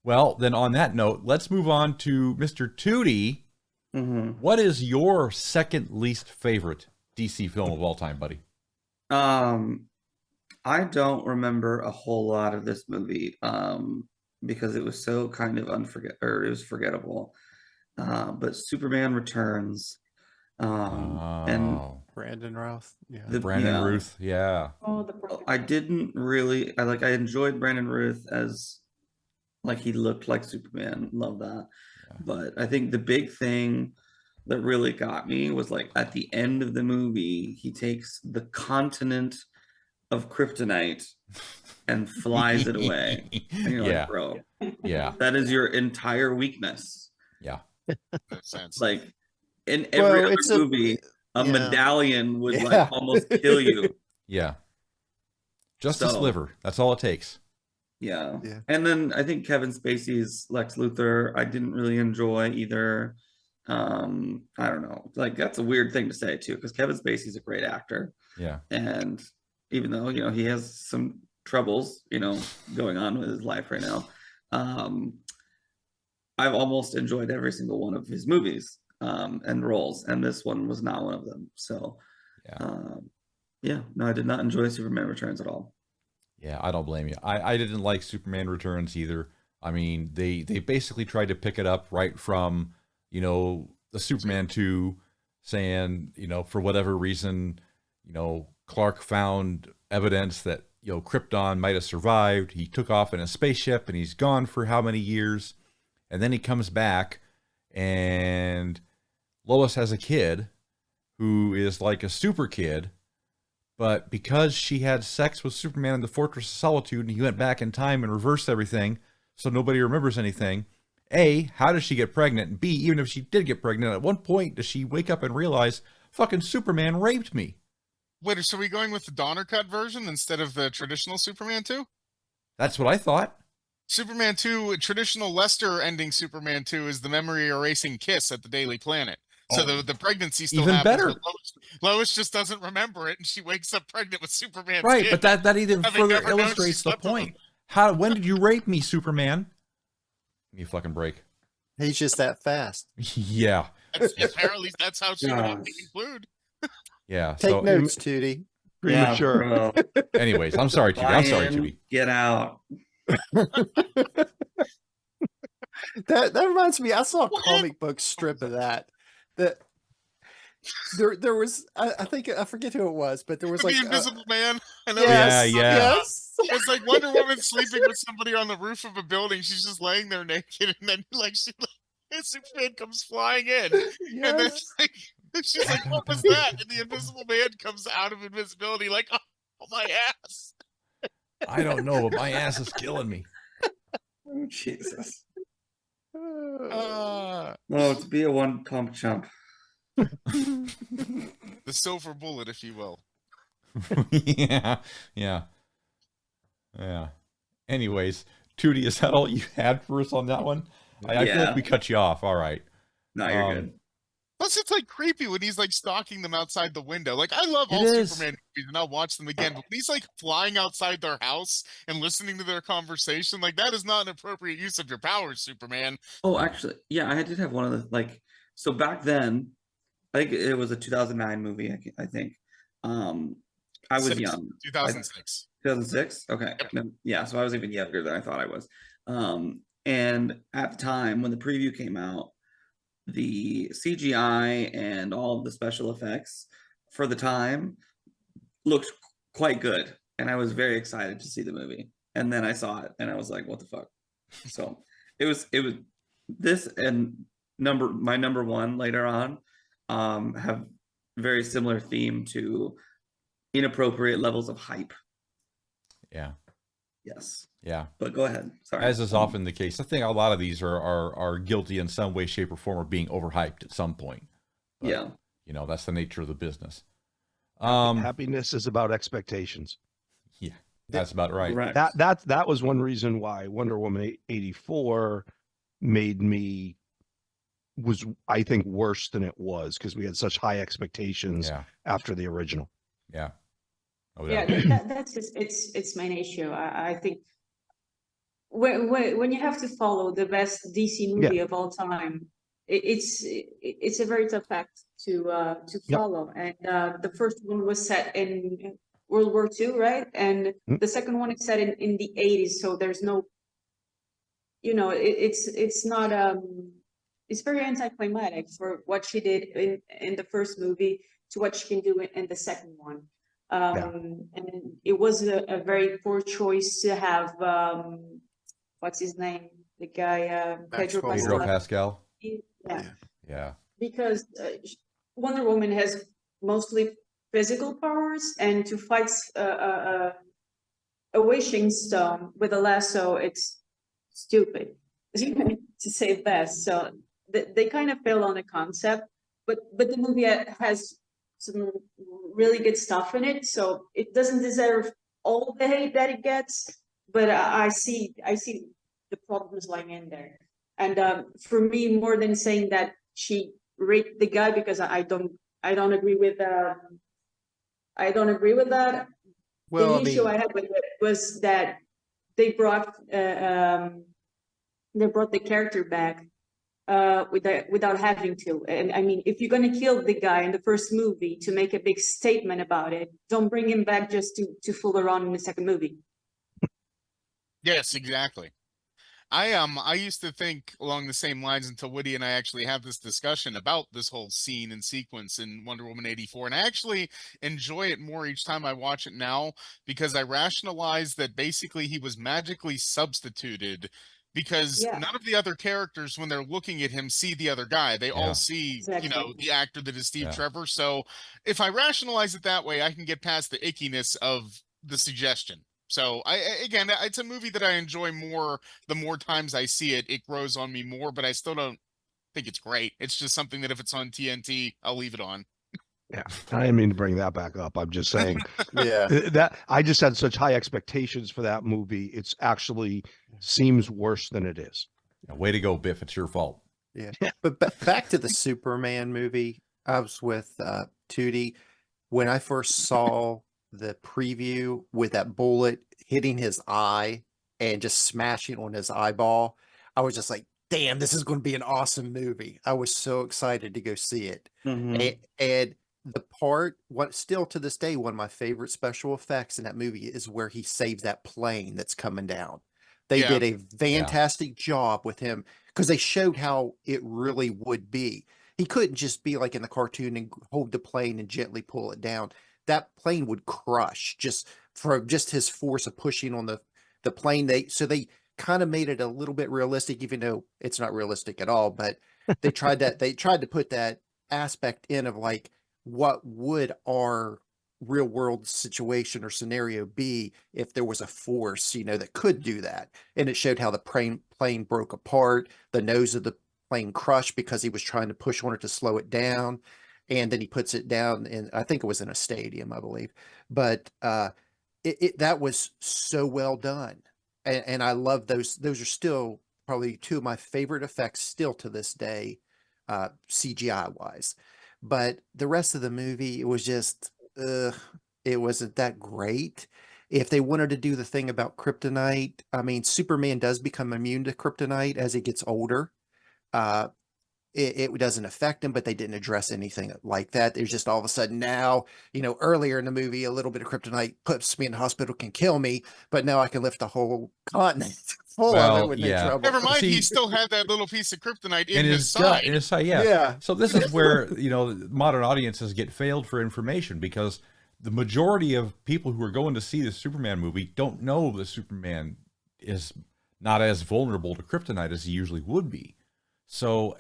Well, then on that note, let's move on to Mr. Tewty. Mm-hmm. What is your second least favorite DC film of all time, buddy? I don't remember a whole lot of this movie because it was so kind of it was forgettable. But Superman Returns and Brandon Routh, yeah. Brandon Routh, yeah. Oh, I didn't really I enjoyed Brandon Routh as like he looked like Superman. Love that. Yeah. But I think the big thing that really got me was like at the end of the movie, he takes the continent of kryptonite and flies it away. And you're like, bro, that is your entire weakness. Yeah. That sense. Like in every other movie, a medallion would like almost kill you. Yeah. Just a sliver. That's all it takes. Yeah. And then I think Kevin Spacey's Lex Luthor, I didn't really enjoy either. I don't know. Like that's a weird thing to say too, because Kevin Spacey's a great actor. Yeah. And even though, he has some troubles, going on with his life right now, I've almost enjoyed every single one of his movies and roles, and this one was not one of them. So, no, I did not enjoy Superman Returns at all. Yeah, I don't blame you. I didn't like Superman Returns either. I mean, they basically tried to pick it up right from, the Superman 2 saying, for whatever reason, Clark found evidence that, Krypton might have survived. He took off in a spaceship and he's gone for how many years? And then he comes back and Lois has a kid who is like a super kid, but because she had sex with Superman in the Fortress of Solitude and he went back in time and reversed everything so nobody remembers anything, A, how does she get pregnant? And B, even if she did get pregnant, at one point does she wake up and realize fucking Superman raped me? Wait, so are we going with the Donner cut version instead of the traditional Superman 2? That's what I thought. Superman 2, traditional Lester ending Superman 2 is the memory erasing kiss at the Daily Planet. So the pregnancy still even happens. Better. Lois just doesn't remember it, and she wakes up pregnant with Superman's right, kid, but that even further never known she illustrates the slept with point. him. When did you rape me, Superman? Give me a fucking break. He's just that fast. Yeah. Apparently, that's how she would have to Gosh. conclude. Yeah. Take So, notes, Tootie. Premature. Yeah, bro. anyways, I'm sorry, Tewty. I'm sorry, Ryan, Tewty. get out. That reminds me. I saw a comic book strip of that. That there was. I think I forget who it was, but there was like The Invisible Man. I know. Yeah, yes, yeah. yes. It's like Wonder Woman sleeping with somebody on the roof of a building. She's just laying there naked, and then and Superman comes flying in, and then Yes. like she's like, "What was that?" And the Invisible Man comes out of invisibility, like, "Oh my ass!" I don't know, but my ass is killing me. Oh, Jesus. Uh, Oh, to be a one pump chump. the silver bullet, if you will. Yeah. Yeah. Yeah. Anyways, Tootie, is that all you had for us on that one? I feel Yeah. like we cut you off. All right. No, you're good. Plus, it's like creepy when he's like stalking them outside the window. Like, I love all It is. Superman movies, and I'll watch them again. But when he's like flying outside their house and listening to their conversation, like that is not an appropriate use of your powers, Superman. Oh, actually, yeah, I did have one of the so back then, I think it was a 2009 movie, I think. I was young. 2006. 2006? Okay. Yeah, so I was even younger than I thought I was. And at the time when the preview came out, the CGI and all of the special effects for the time looked quite good. And I was very excited to see the movie. And then I saw it and I was like, what the fuck? So it was this and my number one later on have very similar theme to inappropriate levels of hype. Yeah. Yes. Yeah. But go ahead. Sorry. As is often the case, I think a lot of these are guilty in some way, shape, or form of being overhyped at some point. But, Yeah. You know, that's the nature of the business. Happiness is about expectations. Yeah, that's about right. Correct. That was one reason why Wonder Woman 84 made me was, I think, worse than it was, because we had such high expectations Yeah. after the original. Yeah. Oh, Yeah, that's just, it's main issue. I think when you have to follow the best DC movie of all time, it's a very tough act to follow. And the first one was set in World War II, right? And the second one is set in the 80s, so there's no, it's not it's very anticlimactic for what she did in the first movie to what she can do in the second one. And it was a very poor choice to have what's his name, the guy Pedro Pascal. Yeah, because Wonder Woman has mostly physical powers, and to fight a wishing stone with a lasso, it's stupid to say best. So they kind of failed on the concept, but the movie has some really good stuff in it, so it doesn't deserve all the hate that it gets. But I see the problems lying in there, and for me, more than saying that she raped the guy, because I don't agree with that. Well, the issue I had with it was that they brought the character back without having to. And I mean, if you're going to kill the guy in the first movie to make a big statement about it, don't bring him back just to fool around in the second movie. Yes, exactly. I used to think along the same lines until Witty and I actually have this discussion about this whole scene and sequence in Wonder Woman 84, and I actually enjoy it more each time I watch it now, because I rationalize that basically he was magically substituted, because none of the other characters, when they're looking at him, see the other guy. They all see, the actor that is Steve Trevor. So if I rationalize it that way, I can get past the ickiness of the suggestion. So again, it's a movie that I enjoy more. The more times I see it, it grows on me more, but I still don't think it's great. It's just something that if it's on TNT, I'll leave it on. Yeah, I didn't mean to bring that back up. I'm just saying that I just had such high expectations for that movie. It's actually seems worse than it is. Yeah, way to go, Biff. It's your fault. Yeah. But back to the Superman movie. I was with Tootie when I first saw the preview with that bullet hitting his eye and just smashing on his eyeball. I was just like, damn, this is going to be an awesome movie. I was so excited to go see it. Mhm. And the part, what still to this day, one of my favorite special effects in that movie is where he saves that plane that's coming down. They Yeah. did a fantastic job with him because they showed how it really would be. He couldn't just be like in the cartoon and hold the plane and gently pull it down. That plane would crush just for just his force of pushing on the plane. They kind of made it a little bit realistic, even though it's not realistic at all. But they tried to put that aspect in of like, what would our real world situation or scenario be if there was a force, that could do that. And it showed how the plane broke apart, the nose of the plane crushed because he was trying to push on it to slow it down. And then he puts it down, and I think it was in a stadium, I believe. But that was so well done. And I love those. Those are still probably two of my favorite effects still to this day, CGI wise. But the rest of the movie, it was just, it wasn't that great. If they wanted to do the thing about kryptonite, I mean, Superman does become immune to kryptonite as he gets older. Uh, it doesn't affect him, but they didn't address anything like that. There's just all of a sudden now, earlier in the movie, a little bit of kryptonite puts me in the hospital, can kill me, but now I can lift the whole continent full of Well, it with no yeah. trouble. Never mind, See- he still had that little piece of kryptonite in In his his gut, side. in his side, yeah. Yeah. So this is where modern audiences get failed for information, because the majority of people who are going to see the Superman movie don't know that Superman is not as vulnerable to kryptonite as he usually would be. So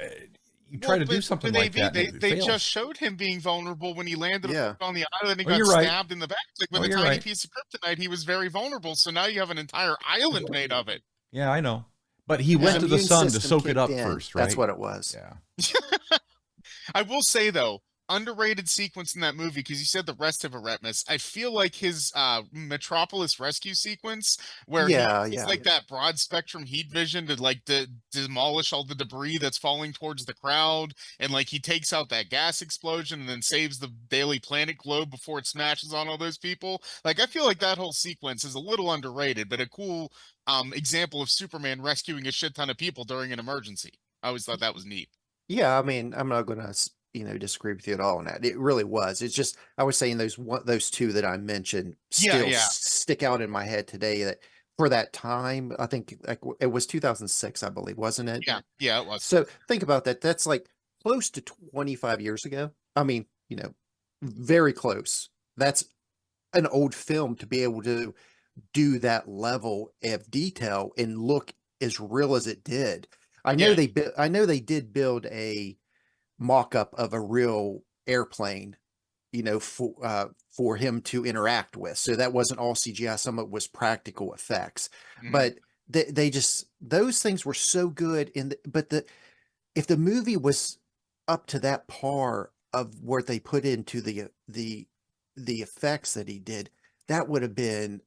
you try to do something like that, and it They fails. just showed him being vulnerable when he landed Yeah. on the island and Oh, got you're right. stabbed in the back. It's like with Oh, a you're tiny right. piece of kryptonite, he was very vulnerable. So now you have an entire island made of it. Yeah, I know. But he His went to the immune sun to system soak it kicked up in. first, right? That's what it was. Yeah. I will say though, underrated sequence in that movie, because you said the rest of Retpmus. I feel like his Metropolis rescue sequence, where Yeah, he yeah. uses like that broad spectrum heat vision to like demolish all the debris that's falling towards the crowd, and like he takes out that gas explosion and then saves the Daily Planet globe before it smashes on all those people. Like I feel like that whole sequence is a little underrated, but a cool example of Superman rescuing a shit ton of people during an emergency. I always thought that was neat. Yeah, I mean, I'm not gonna, disagree with you at all on that. It really was. It's just I was saying those two that I mentioned still yeah. stick out in my head today. That for that time, I think like it was 2006, I believe, wasn't it? Yeah, it was. So think about that. That's like close to 25 years ago. I mean, very close. That's an old film to be able to do that level of detail and look as real as it did. I know Yeah. I know they did build a mock-up of a real airplane, for him to interact with. So that wasn't all CGI. Some of it was practical effects. Mhm. But they just those things were so good. If the movie was up to that par of where they put into the effects that he did, that would have been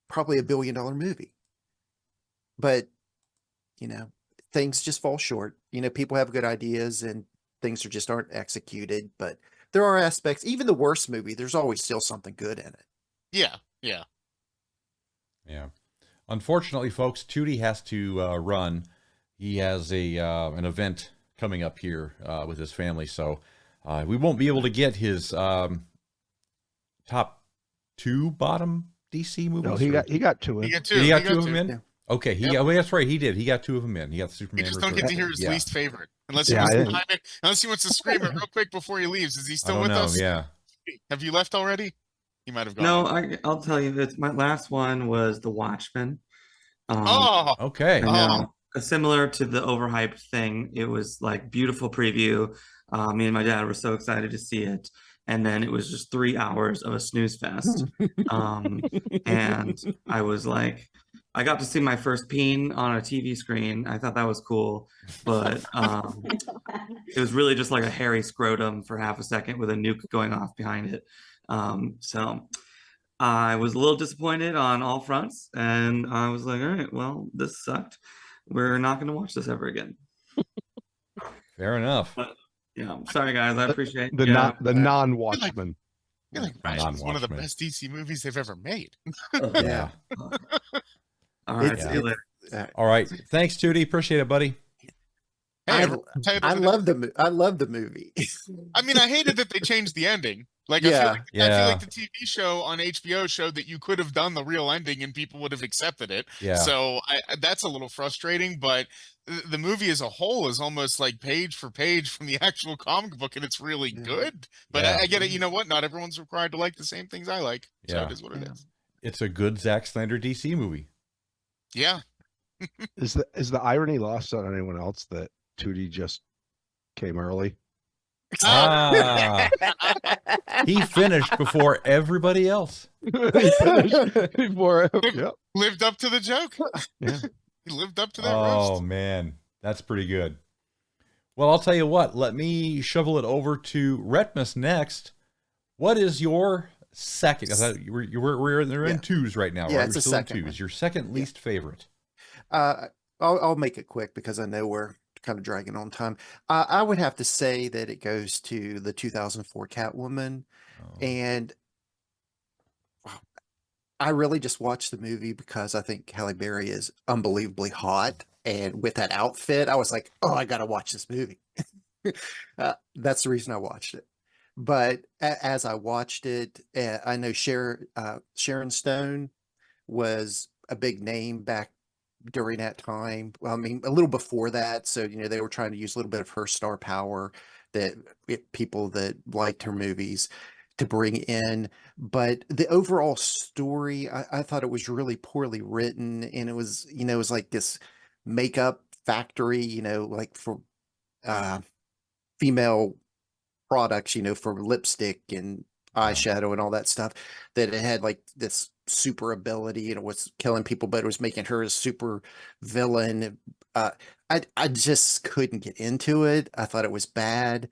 probably a $1 billion movie. But things just fall short. People have good ideas and things just aren't executed. But there are aspects, even the worst movie, there's always still something good in it. Yeah. Yeah. Unfortunately, folks, Tewty has to run. He has an event coming up here with his family, so we won't be able to get his top 2 bottom DC movies. No, he got two in. He got two. Did he got 2 of two. them in? Yeah. Okay, Yep. well, that's right. He did. He got 2 of them in. He got the You Superman. just don't get to hear his Yeah. least favorite. Unless he Yeah, wants I to didn't- time it. Unless he wants to scream it real quick before he leaves. Is he I still don't with know. us? Yeah. Have you left already? He might have gone. No, I'll tell you. It's my last one was The Watchmen. Oh, Okay. I know. Similar to the overhyped thing, it was like beautiful preview. Me and my dad were so excited to see it, and then it was just 3 hours of a snooze fest. And I was like, I got to see my first peen on a TV screen. I thought that was cool, but it was really just like a hairy scrotum for half a second with a nuke going off behind it. So I was a little disappointed on all fronts, and I was like, all right, well, this sucked. We're not going to watch this ever again. Fair enough. Yeah, sorry guys, I appreciate The yeah. non-Watchmen. I feel like Watchmen's one of the best DC movies they've ever made. Yeah. All right, It's- see you later. All right. Thanks, Tewty. Appreciate it, buddy. Hey, I I love I love the movie. I mean, I hated that they changed the ending. Like, Yeah. I feel like the TV show on HBO showed that you could have done the real ending and people would have accepted it. Yeah. So that's a little frustrating, but the movie as a whole is almost like page for page from the actual comic book, and it's really Yeah. good. But Yeah. I get it. You know what? Not everyone's required to like the same things I like. So Yeah. it is what it Yeah. is. It's a good Zack Snyder DC movie. Yeah. Is the irony lost on anyone else that Tewty just came early? Ah, he finished before everybody else. He finished before. Yep. Lived up to the joke. Yeah. He lived up to that Oh roast. man, that's pretty good. Well, I'll tell you what. Let me shovel it over to Retpmus next. What is your second? I thought we're in Yeah. twos right now. Yeah, right? it's We're a still in second twos. one. Your second least favorite. I'll make it quick because I know we're kind of dragging on time. I would have to say that it goes to the 2004 Catwoman, Oh. and I really just watched the movie because I think Halle Berry is unbelievably hot, and with that outfit, I was like, "Oh, I gotta watch this movie." That's the reason I watched it. But as I watched it, I know Sharon Stone was a big name back during that time. Well, I mean, a little before that. So, they were trying to use a little bit of her star power that people that liked her movies to bring in. But the overall story, I thought it was really poorly written. And it was, it was like this makeup factory, like for female products, for lipstick and eyeshadow and all that stuff, that it had like this super ability and it was killing people, but it was making her a super villain. I just couldn't get into it. I thought it was bad.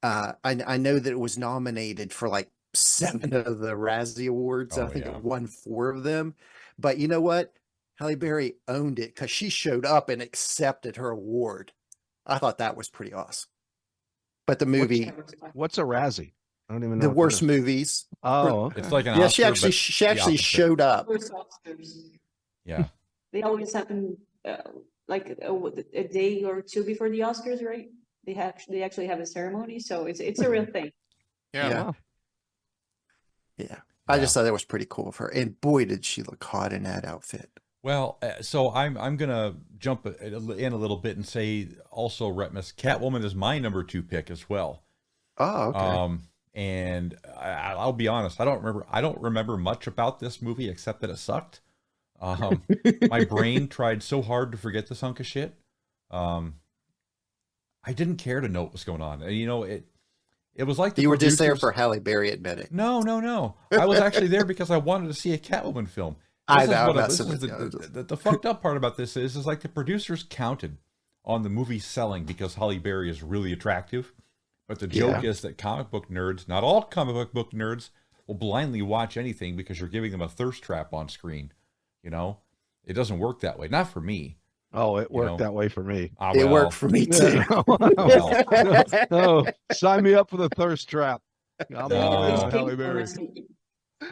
I know that it was nominated for like 7 of the Razzie Awards. Oh, I think yeah. it won 4 of them. But you know what? Halle Berry owned it because she showed up and accepted her award. I thought that was pretty awesome. But the movie, What's a Razzie? I don't even know. the what that worst is. movies. Oh, okay. It's like an Yeah, Oscar, she but actually opposite. showed up. First Oscars. Yeah. They always happen like a day or two before the Oscars, right? They actually have a ceremony, so it's a real thing. Yeah. Yeah. Wow. Yeah. I just thought that was pretty cool of her. And boy, did she look hot in that outfit. Well, so I'm gonna jump in a little bit and say also Retmus, Catwoman is my number 2 pick as well. Oh, okay. And I'll be honest, I don't remember much about this movie except that it sucked. My brain tried so hard to forget this hunk of shit. I didn't care to know what was going on. And, it was like the You were just there producers- for Halle Berry admitting. No. I was actually there because I wanted to see a Catwoman film. I This is know. what I'm this messing is with you. the fucked up part about this is like the producers counted on the movie selling because Halle Berry is really attractive. But the joke is that comic book nerds, not all comic book nerds, will blindly watch anything because you're giving them a thirst trap on screen. It doesn't work that way. Not for me. Oh, it worked that way for me. It worked for me too. No, sign me up for the thirst trap. I'm No. always They Halle came Berry. for us.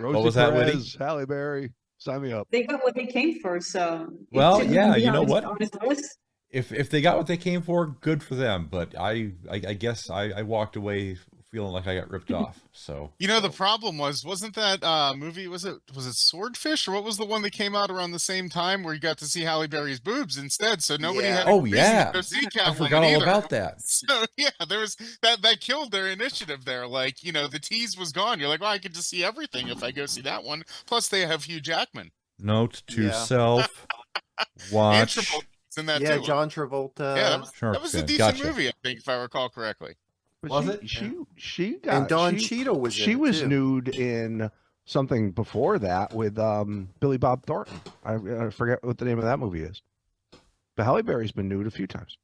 Rosie was that, Witty? Perez, Halle Berry, sign me up. They got what they came for, so. it Well, shouldn't yeah, be you know on his- what? on his list. If they got what they came for, good for them. But I guess I walked away feeling like I got ripped off. So The problem wasn't that movie, was it Swordfish, or what was the one that came out around the same time where you got to see Halle Berry's boobs instead? So nobody Yeah. had a Oh, reason yeah. to go see I Catwoman forgot all either. about that. So yeah, there was that killed their initiative there. Like, the tease was gone. You're like, well, I could just see everything if I go see that one. Plus they have Hugh Jackman. Note to Yeah. self: And watch. Travolta's in that Yeah, too. John Travolta. Yeah, that was a decent Gotcha. movie, I think, if I recall correctly. But Was she, it? She got And Don she, Cheadle was in She it, was too. nude in something before that with Billy Bob Thornton. I forget what the name of that movie is. But Halle Berry's been nude a few times.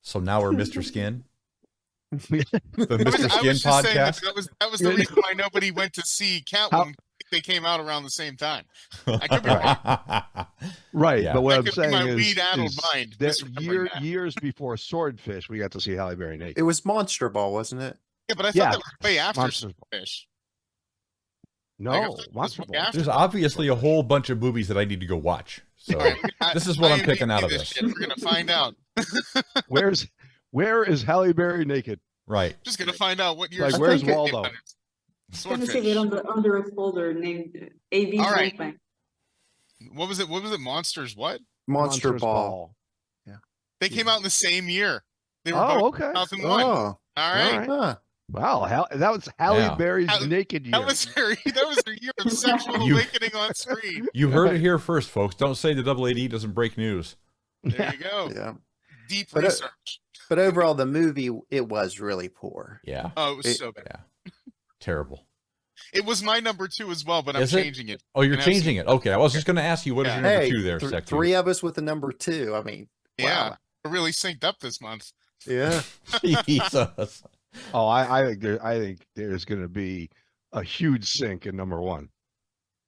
So now we're Mr. Skin. The I Mr. was Skin just saying podcast. that was the reason why nobody went to see Catwoman. They came out around the same time. I could be wrong. Right, Yeah. but what That I'm could be saying my is, weed-addled mind that misremembering that. years before Swordfish, we got to see Halle Berry naked. It was Monster Ball, wasn't it? Yeah, but I thought Yeah. that was way after Monsters. Fish. No, Like, I thought it was Monster way Ball. after. There's obviously a whole bunch of movies that I need to go watch. So All right, this is what I'm picking out of IMDb this. shit. We're gonna find out. Where is Halle Berry naked? Right. Just gonna find out what year. Like, I where's think it- Waldo? I'm gonna save it under a folder named AV All right. Bank. What was it? What was it? Monsters? What? Monster Monsters Ball. They came out in the same year. They were Oh, both okay. 2001. Oh, All right. right. huh. Wow, that was Halle Yeah. Berry's That- naked year. That was her year of sexual You- awakening on screen. You heard it here first, folks. Don't say the AAD doesn't break news. There you go. Yeah. Deep But, research. But overall, the movie, it was really poor. Yeah. Oh, it was it- so bad. Yeah. Terrible. It was my number 2 as well, but I'm Is it? changing it. Oh, you're And I've changing it. Okay. I was just going to ask you, what is Yeah. your number Hey, 2 there, Sekju? 3 of us with the number 2. I mean, Yeah, wow. we're really synced up this month. Yeah. Jesus. Oh, I think there's going to be a huge sink in number 1.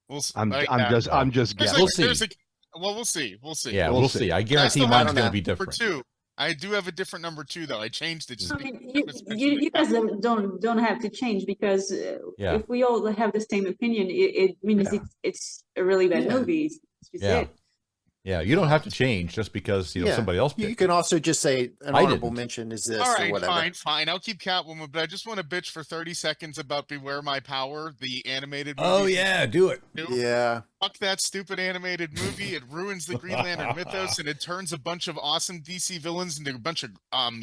We'll see. I'm Like, just guessing. We'll see. Well, we'll see. We'll see. Yeah, We'll we'll see. see. I guarantee still mine's don't going to know. be Number different. 2. I do have a different number 2 though. I changed it. Just I because mean, it's you guys don't have to change because Yeah. if we all have the same opinion, it means Yeah. it's a really bad Yeah. movie. It's just Yeah. it. Yeah, you don't have to change just because, Yeah. somebody else You picked can it. also just say an I honorable didn't. mention is this All or right, whatever. fine. I'll keep Catwoman, but I just want to bitch for 30 seconds about Beware My Power, the animated movie. Oh, yeah, do it. Yeah. Fuck that stupid animated movie. It ruins the Green Lantern mythos, and it turns a bunch of awesome DC villains into a bunch of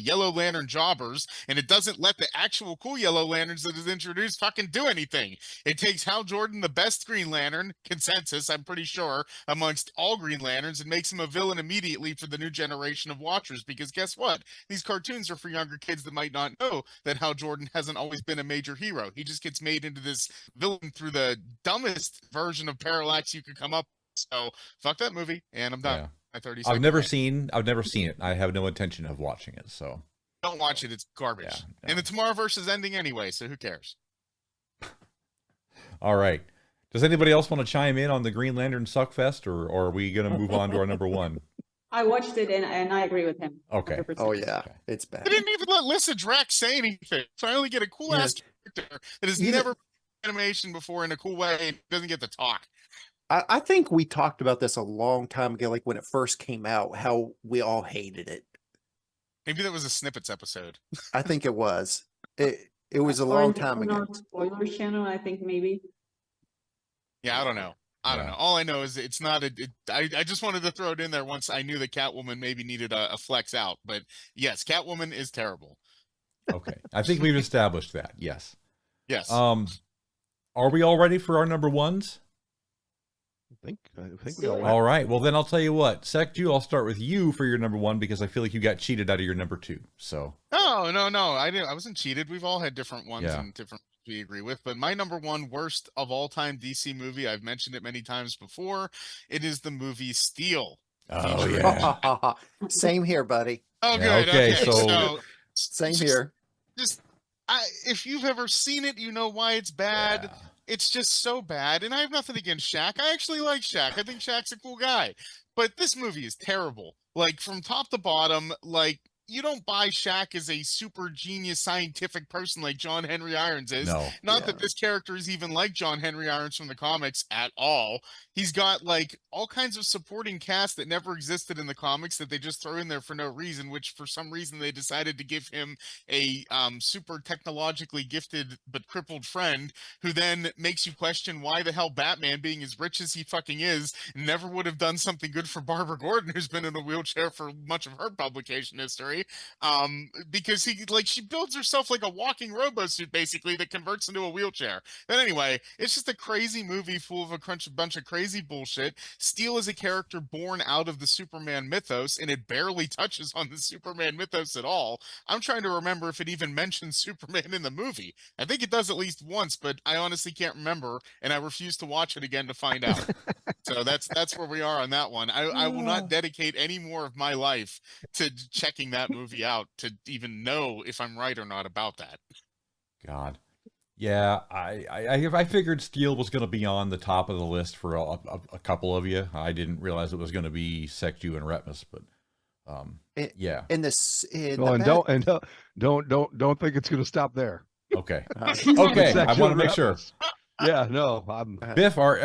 Yellow Lantern jobbers, and it doesn't let the actual cool Yellow Lanterns that is introduced fucking do anything. It takes Hal Jordan, the best Green Lantern, consensus, I'm pretty sure, amongst all Green Lanterns, and makes him a villain immediately for the new generation of watchers, because guess what? These cartoons are for younger kids that might not know that Hal Jordan hasn't always been a major hero. He just gets made into this villain through the dumbest version of parallax you could come up with. So fuck that movie, and I'm done. Yeah. My 30 I've seconds. never seen it. I have no intention of watching it, so. Don't watch it. It's garbage. Yeah, And the Tomorrowverse is ending anyway, so who cares? All right. Does anybody else want to chime in on the Green Lantern Suckfest, or are we going to move on to our number 1? I watched it and I agree with him. Okay. 100%. Oh, yeah. Okay. It's bad. They didn't even let Lissa Drax say anything. Finally get a cool ass character that has You know- never been in animation before in a cool way and doesn't get to talk. I think we talked about this a long time ago, like when it first came out, how we all hated it. Maybe that was a snippets episode. I think it was. It was a Or long in- time on ago. our spoiler channel, I think maybe. Yeah, I don't know. I don't Yeah. know. All I know is it's not I just wanted to throw it in there once I knew that Catwoman maybe needed a flex out. But yes, Catwoman is terrible. Okay. I think we've established that. Yes. Yes. Are we all ready for our number 1s? I think we all went. All right. Well, then I'll tell you what. Sekju, I'll start with you for your number 1 because I feel like you got cheated out of your number 2. So, No. I didn't. I wasn't cheated. We've all had different ones Yeah. and different we agree with. But my number 1 worst of all time DC movie, I've mentioned it many times before. It is the movie Steel. oh, Featuring- yeah. Same here, buddy. Oh, Yeah, good. okay, Okay. so- Same just- here. If you've ever seen it, you know why it's bad. Yeah. It's just so bad. And I have nothing against Shaq. I actually like Shaq. I think Shaq's a cool guy. But this movie is terrible. Like, from top to bottom, like, you don't buy Shaq as a super genius scientific person like John Henry Irons is. No. Not that this character is even like John Henry Irons from the comics at all. He's got like all kinds of supporting cast that never existed in the comics that they just throw in there for no reason, which for some reason they decided to give him a super technologically gifted but crippled friend who then makes you question why the hell Batman, being as rich as he fucking is, never would have done something good for Barbara Gordon, who's been in a wheelchair for much of her publication history. Because she builds herself like a walking robo-suit basically that converts into a wheelchair. But anyway, it's just a crazy movie full of a bunch of crazy bullshit. Steel is a character born out of the Superman mythos, and it barely touches on the Superman mythos at all. I'm trying to remember if it even mentions Superman in the movie. I think it does at least once, but I honestly can't remember, and I refuse to watch it again to find out. So that's where we are on that one. I will not dedicate any more of my life to checking that movie out to even know if I'm right or not about that. God. Yeah, I figured Steel was going to be on the top of the list for a couple of you. I didn't realize it was going to be Sekju and Retpmus, but yeah. In this, in Oh, the and don't think it's going to stop there. Okay. back- Okay. I Section want to make sure. Retpmus. Yeah, no, I'm. Biff, well,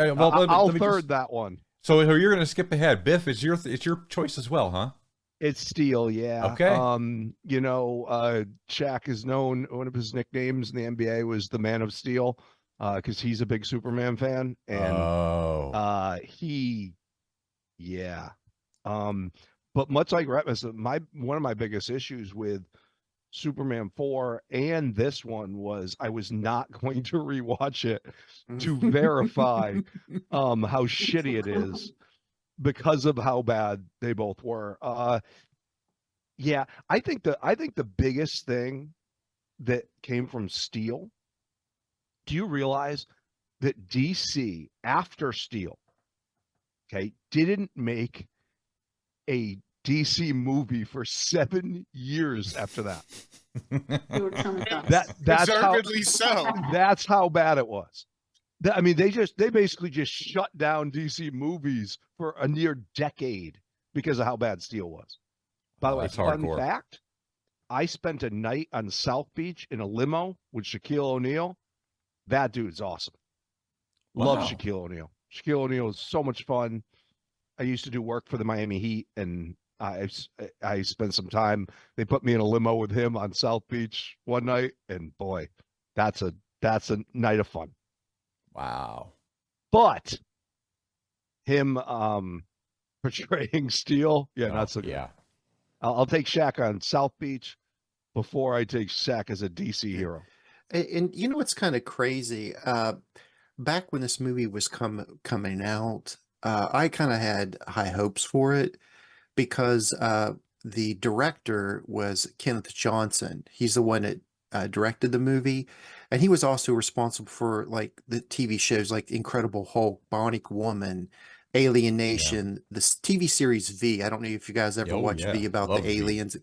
I'll let me third just- that one. So you're going to skip ahead. Biff, it's your choice as well, huh? It's Steel, yeah. Okay. Shaq is known, one of his nicknames in the NBA was the Man of Steel, because he's a big Superman fan. And yeah. But much like Retpmus, one of my biggest issues with Superman 4 and this one was I was not going to rewatch it to verify how shitty it is because of how bad they both were. Yeah, I think the biggest thing that came from Steel, do you realize that DC after Steel, okay, didn't make a DC movie for 7 years after that? They were traumatized. Deservedly so. That's how bad it was. I mean, they basically just shut down DC movies for a near decade because of how bad Steel was. By the way, that's fun hardcore. fact, I spent a night on South Beach in a limo with Shaquille O'Neal. That dude's awesome. Love Wow. Shaquille O'Neal. Shaquille O'Neal is so much fun. I used to do work for the Miami Heat, and I spent some time. They put me in a limo with him on South Beach one night, and boy, that's a night of fun. Wow. But him portraying Steel, yeah, not so good. Yeah. I'll take Shaq on South Beach before I take Shaq as a DC hero. And you know what's kind of crazy? Back when this movie was coming out, I kind of had high hopes for it because the director was Kenneth Johnson. He's the one that directed the movie, and he was also responsible for like the TV shows like Incredible Hulk, Bionic Woman, Alien Nation, this TV series V. I don't know if you guys ever watched V about Love the V. aliens.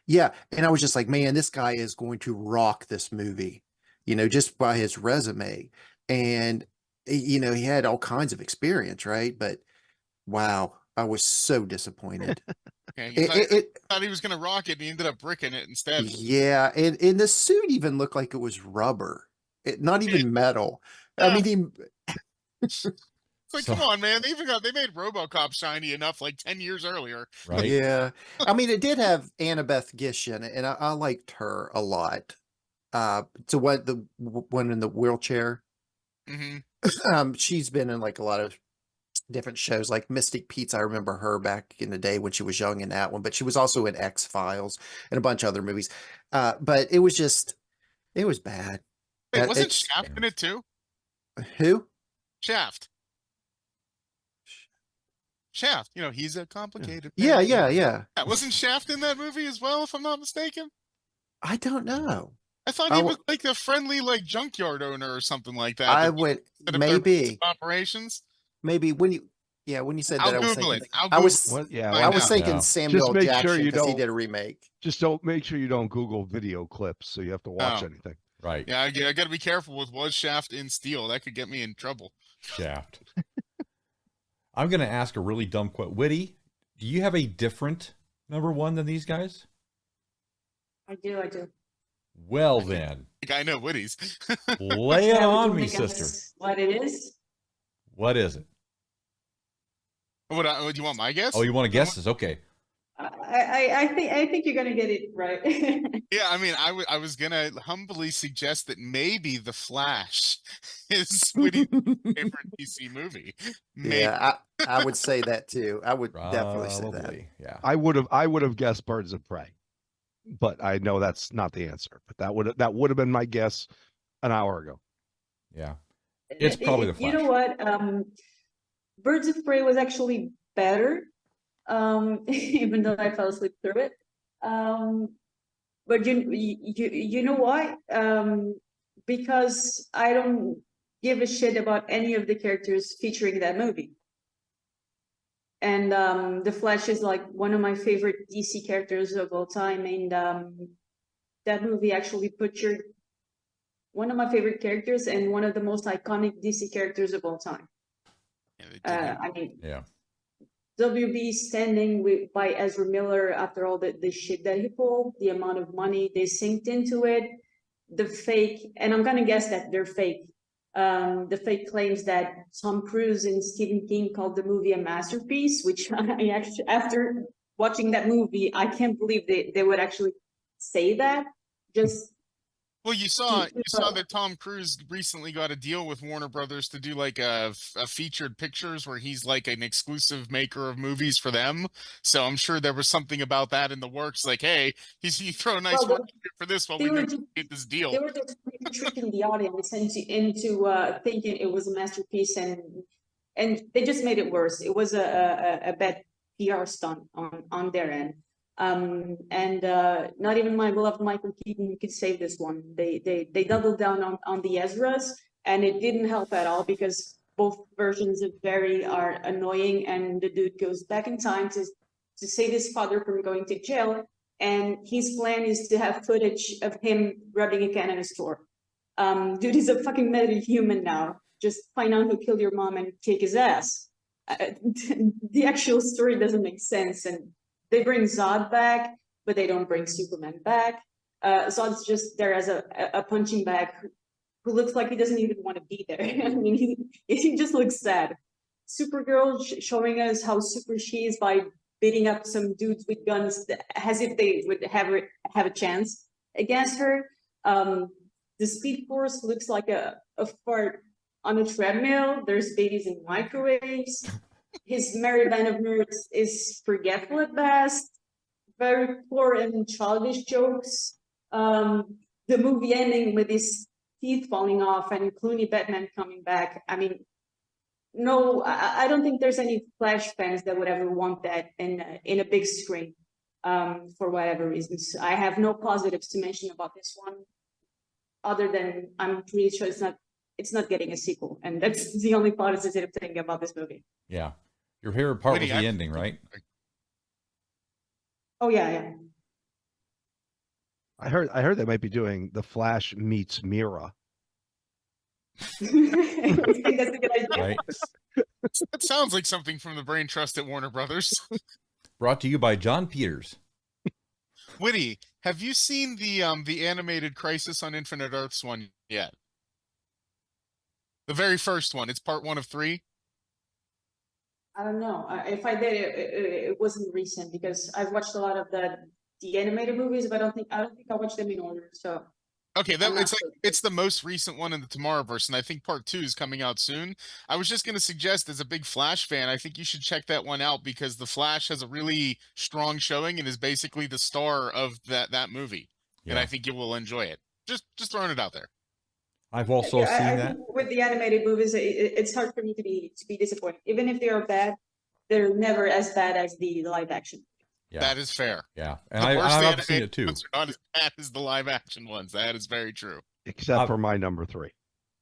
Yeah, and I was just like, man, this guy is going to rock this movie, just by his resume. And he had all kinds of experience, right? But wow, I was so disappointed. Yeah, you thought he was going to rock it, and he ended up bricking it instead. Yeah, and the suit even looked like it was rubber, not even metal. I mean, it's like, come on, man! They made RoboCop shiny enough like 10 years earlier. Right. Yeah, I mean, it did have Annabeth Gish in it, and I liked her a lot. So what the one in the wheelchair? Mm-hmm. She's been in like a lot of different shows like Mystic Pizza. I remember her back in the day when she was young in that one, but she was also in X-Files and a bunch of other movies. But it was bad. Wait, wasn't Shaft in it too? Who? Shaft. He's a complicated Yeah, man. yeah. Wasn't Shaft in that movie as well, if I'm not mistaken? I don't know. I thought he was like a friendly like junkyard owner or something like that. I would maybe operations. Maybe when you said that, I'll Google it. I was thinking Samuel Just make Jackson sure you because he don't did a remake. Just don't make sure you don't Google video clips, so you have to watch anything. Right. Yeah, I got to be careful with was Shaft in Steel. That could get me in trouble. Shaft. I'm going to ask a really dumb question. Witty, do you have a different number one than these guys? I do. Well, then. I know Witty's. Lay it on me, sister. What it is? What is it? What do you want my guess? Oh, you want to guess this? Okay. I think you're gonna get it right. Yeah, I mean, I was gonna humbly suggest that maybe The Flash is Witty's favorite DC movie. Maybe. Yeah, I would say that too. I would definitely say that. Yeah. I would have guessed Birds of Prey, but I know that's not the answer. But that would have been my guess an hour ago. Yeah, it's probably The Flash. You know what? Birds of Prey was actually better, even though I fell asleep through it. But you know why? Because I don't give a shit about any of the characters featuring that movie. And The Flash is like one of my favorite DC characters of all time, and that movie actually pictured one of my favorite characters and one of the most iconic DC characters of all time. I mean, WB standing by Ezra Miller after all the shit that he pulled, the amount of money they synced into it, the fake, and I'm gonna guess that they're fake. The fake claims that Tom Cruise and Stephen King called the movie a masterpiece, which I actually, after watching that movie, I can't believe they would actually say that. Just Well, you saw that Tom Cruise recently got a deal with Warner Brothers to do like a featured pictures where he's like an exclusive maker of movies for them. So I'm sure there was something about that in the works. Like, hey, you throw a nice well, word for this while they we were just negotiate this deal. they were just tricking the audience into thinking it was a masterpiece, and they just made it worse. It was a bad PR stunt on their end. And not even my beloved Michael Keaton could save this one. They doubled down on the Ezras, and it didn't help at all because both versions of Barry are annoying, and the dude goes back in time to save his father from going to jail, and his plan is to have footage of him rubbing a can in a store. Dude, he's a fucking meta-human now. Just find out who killed your mom and kick his ass. The actual story doesn't make sense, and they bring Zod back, but they don't bring Superman back. Zod's just there as a punching bag who looks like he doesn't even want to be there. I mean, he just looks sad. Supergirl showing us how super she is by beating up some dudes with guns as if they would have a chance against her. The Speed Force looks like a fart on a treadmill. There's babies in microwaves. His merry band of nerds is forgetful at best, very poor and childish jokes. The movie ending with his teeth falling off and Clooney Batman coming back. I mean, no, I don't think there's any Flash fans that would ever want that in a big screen, for whatever reasons. I have no positives to mention about this one, other than I'm pretty sure it's not getting a sequel, and that's the only positive thing about this movie. Yeah. Your favorite part Witty, was the ending, right? Oh yeah. I heard they might be doing The Flash meets Mira. I think that's a good idea. Right. That sounds like something from the brain trust at Warner Brothers. Brought to you by John Peters. Witty, have you seen the animated Crisis on Infinite Earths one yet? The very first one. It's part 1 of 3. I don't know. If I did, it wasn't recent because I've watched a lot of the animated movies, but I don't think I watched them in order. So Okay, I'm not sure. it's the most recent one in the Tomorrowverse, and I think part 2 is coming out soon. I was just gonna suggest, as a big Flash fan, I think you should check that one out because the Flash has a really strong showing and is basically the star of that movie, and I think you will enjoy it. Just throwing it out there. I've also Yeah, seen I that. think with the animated movies, it's hard for me to be disappointed. Even if they are bad, they're never as bad as the live action. Yeah. That is fair. Yeah. And The worst I've seen animated it too. ones are not as bad as the live action ones. That is very true. Except for my number 3.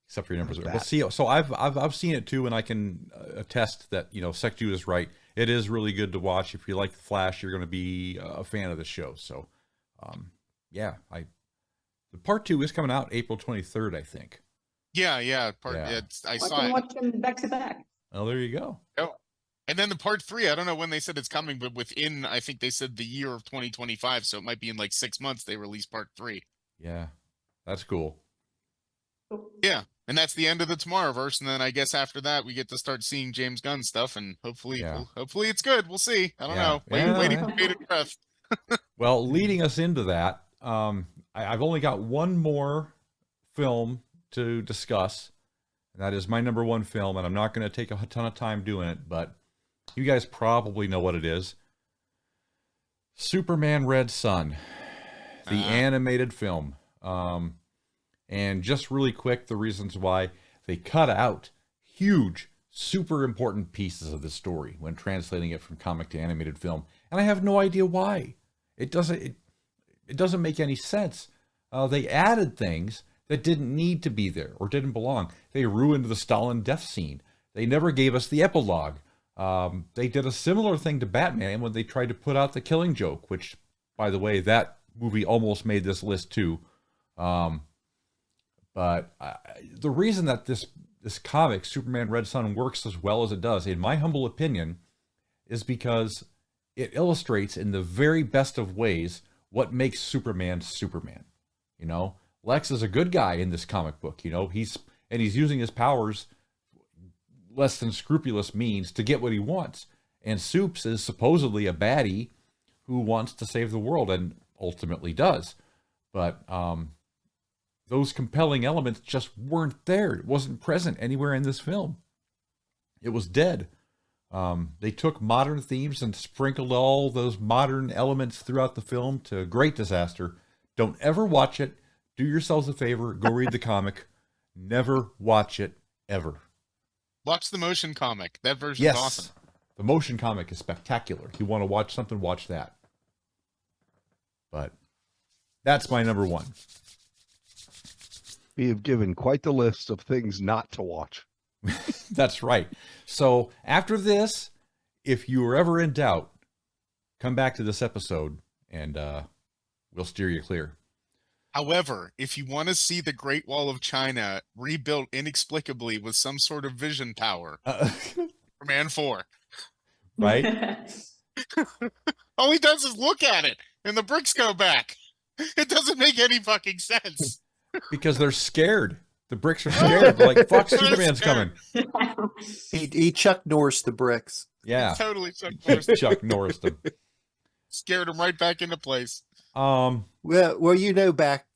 Except for your numbers. Bad. Well, see, so I've seen it too, and I can attest that, you know, Sekju is right. It is really good to watch. If you like the Flash, you're going to be a fan of the show. So, yeah, the part 2 is coming out April 23rd, I think. Yeah. Yeah. I I saw can it. watch them back to back. Oh, there you go. And then the part 3, I don't know when they said it's coming, but within, I think they said the year of 2025, so it might be in like 6 months they release part 3. Yeah, that's cool. Yeah, and that's the end of the Tomorrowverse, and then I guess after that we get to start seeing James Gunn stuff, and hopefully it's good. We'll see. I don't know. Waiting for bated breath. Well, leading us into that, I've only got one more film to discuss, and that is my number 1 film, and I'm not going to take a ton of time doing it, but you guys probably know what it is. Superman Red Son, the animated film. And just really quick, the reasons why they cut out huge, super important pieces of the story when translating it from comic to animated film. And I have no idea why. It doesn't make any sense. They added things that didn't need to be there or didn't belong. They ruined the Stalin death scene. They never gave us the epilogue. They did a similar thing to Batman when they tried to put out the Killing Joke, which, by the way, that movie almost made this list too. But the reason that this comic, Superman Red Son, works as well as it does, in my humble opinion, is because it illustrates in the very best of ways what makes Superman Superman. You know, Lex is a good guy in this comic book. You know, he's using his powers less than scrupulous means to get what he wants. And Supes is supposedly a baddie who wants to save the world and ultimately does. But those compelling elements just weren't there. It wasn't present anywhere in this film. It was dead. They took modern themes and sprinkled all those modern elements throughout the film to great disaster. Don't ever watch it. Do yourselves a favor. Go read the comic. Never watch it, ever. Watch the motion comic. That version's Yes. awesome. The motion comic is spectacular. If you want to watch something, watch that. But that's my number one. We have given quite the list of things not to watch. That's right. So after this, if you are ever in doubt, come back to this episode and we'll steer you clear. However, if you want to see the Great Wall of China rebuilt inexplicably with some sort of vision power, Superman 4. Right? All he does is look at it, and the bricks go back. It doesn't make any fucking sense. Because they're scared. The bricks are scared. They're like, fuck, They're Superman's scared. coming. He Chuck Norris the bricks. Yeah. Totally Chuck Norris them. scared him right back into place. Well, you know, back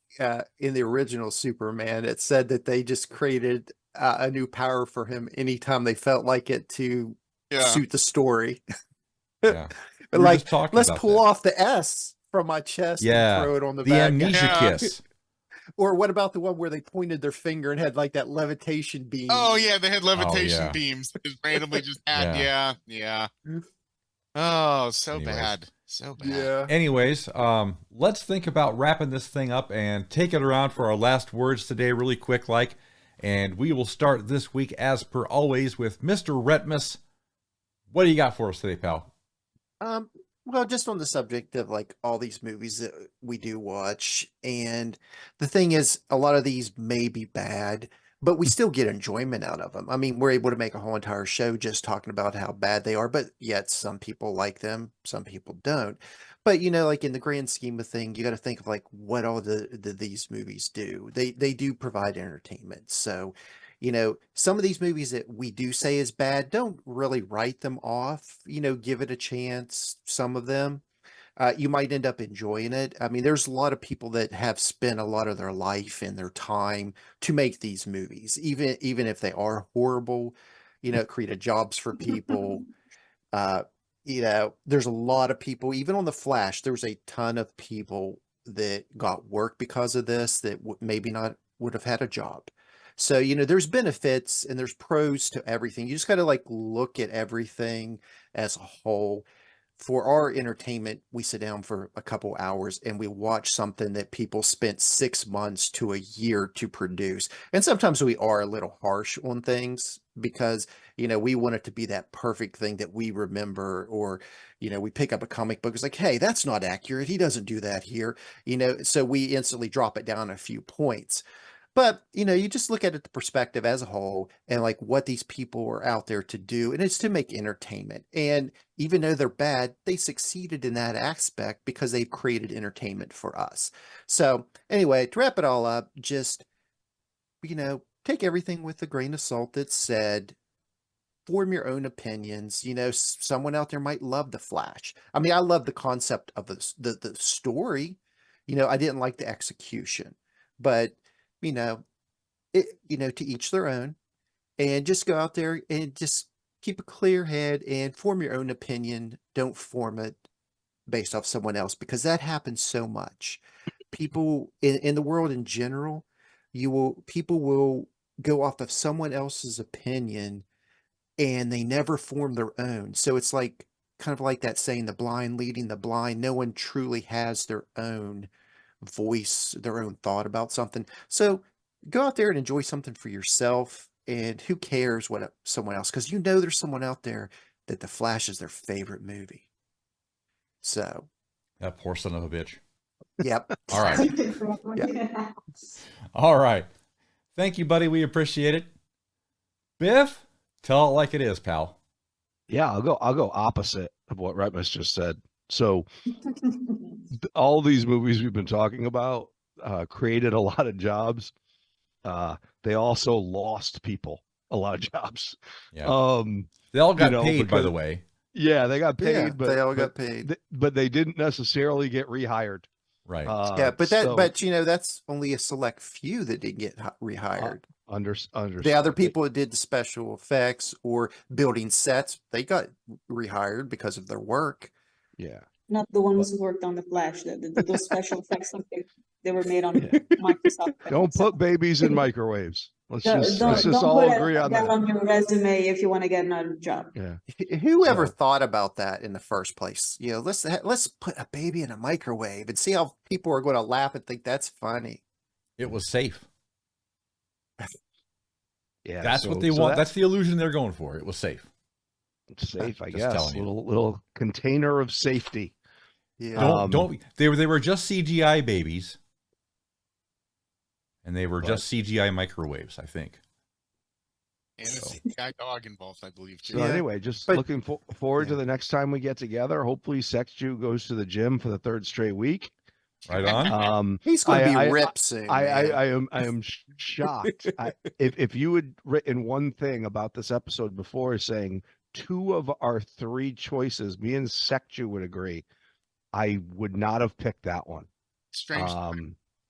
in the original Superman, it said that they just created a new power for him anytime they felt like it to Yeah. suit the story. Yeah. But We were like, just talking let's about pull that. off the S from my chest Yeah. and throw it on the The back. amnesia Yeah. kiss. Or what about the one where they pointed their finger and had like that levitation beam? Oh yeah, they had levitation yeah. beams that just randomly just had. Yeah. Yeah. Oh, so Anyways. bad. So bad. Yeah. Anyways, let's think about wrapping this thing up and take it around for our last words today really quick like. And we will start this week as per always with Mr. Retpmus. What do you got for us today, pal? Well, just on the subject of like all these movies that we do watch, and the thing is, a lot of these may be bad, but we still get enjoyment out of them. I mean, we're able to make a whole entire show just talking about how bad they are, but yet some people like them, some people don't. But you know, like in the grand scheme of thing, you got to think of like what all these movies do. They do provide entertainment. So, you know, some of these movies that we do say is bad, don't really write them off. You know, give it a chance. Some of them, you might end up enjoying it. I mean, there's a lot of people that have spent a lot of their life and their time to make these movies, even if they are horrible. You know, it created jobs for people. You know, there's a lot of people, even on The Flash, there was a ton of people that got work because of this that maybe not would have had a job. So, you know, there's benefits and there's pros to everything. You just got to like look at everything as a whole. For our entertainment, we sit down for a couple hours and we watch something that people spent 6 months to a year to produce. And sometimes we are a little harsh on things because, you know, we want it to be that perfect thing that we remember, or, you know, we pick up a comic book. It's like, hey, that's not accurate. He doesn't do that here. You know, so we instantly drop it down a few points. But, you know, you just look at it the perspective as a whole and like what these people are out there to do, and it's to make entertainment. And even though they're bad, they succeeded in that aspect because they've created entertainment for us. So anyway, to wrap it all up, just, you know, take everything with a grain of salt that's said. Form your own opinions. You know, someone out there might love The Flash. I mean, I love the concept of the story. You know, I didn't like the execution, but you know, to each their own, and just go out there and just keep a clear head and form your own opinion. Don't form it based off someone else, because that happens so much. People in the world in general, people will go off of someone else's opinion and they never form their own. So it's like kind of like that saying, the blind leading the blind. No one truly has their own voice, their own thought about something. So go out there and enjoy something for yourself, and who cares what someone else, because you know there's someone out there that The Flash is their favorite movie. So That poor son of a bitch. yep. All right. All right. Thank you, buddy. We appreciate it. Biff, tell it like it is, pal. Yeah, I'll go opposite of what Retmus just said. So all these movies we've been talking about created a lot of jobs. They also lost people a lot of jobs. Yeah. They all got paid, by because- the way. Yeah, they got paid, Yeah, but they all got paid. but they didn't necessarily get rehired. Right. Yeah, but So, that's only a select few that didn't get rehired. understood. The other people that did the special effects or building sets, they got rehired because of their work. Yeah. Not the ones who worked on the Flash. Those special effects, they were made on Yeah. Microsoft. Don't put babies in microwaves. Let's just Don't all put agree on that that. on your resume if you want to get another job. Yeah. Whoever So- thought about that in the first place? You know, let's put a baby in a microwave and see how people are going to laugh and think that's funny. It was safe. Yeah. That's what so- they so want. That's the illusion they're going for. It was safe. That's safe, I Just guess. telling you. Little container of safety. Yeah. Don't they were just CGI babies. And they were just CGI microwaves, I think. And a CGI dog involved, I believe. Too. So Yeah, anyway, just but- looking forward to yeah. the next time we get together. Hopefully Sekju goes to the gym for the third straight week. Right on. He's going to be I- ripped soon. man. I am shocked. If you had written one thing about this episode before, saying 2 of our 3 choices, me and Sekju would agree, I would not have picked that one. Strange.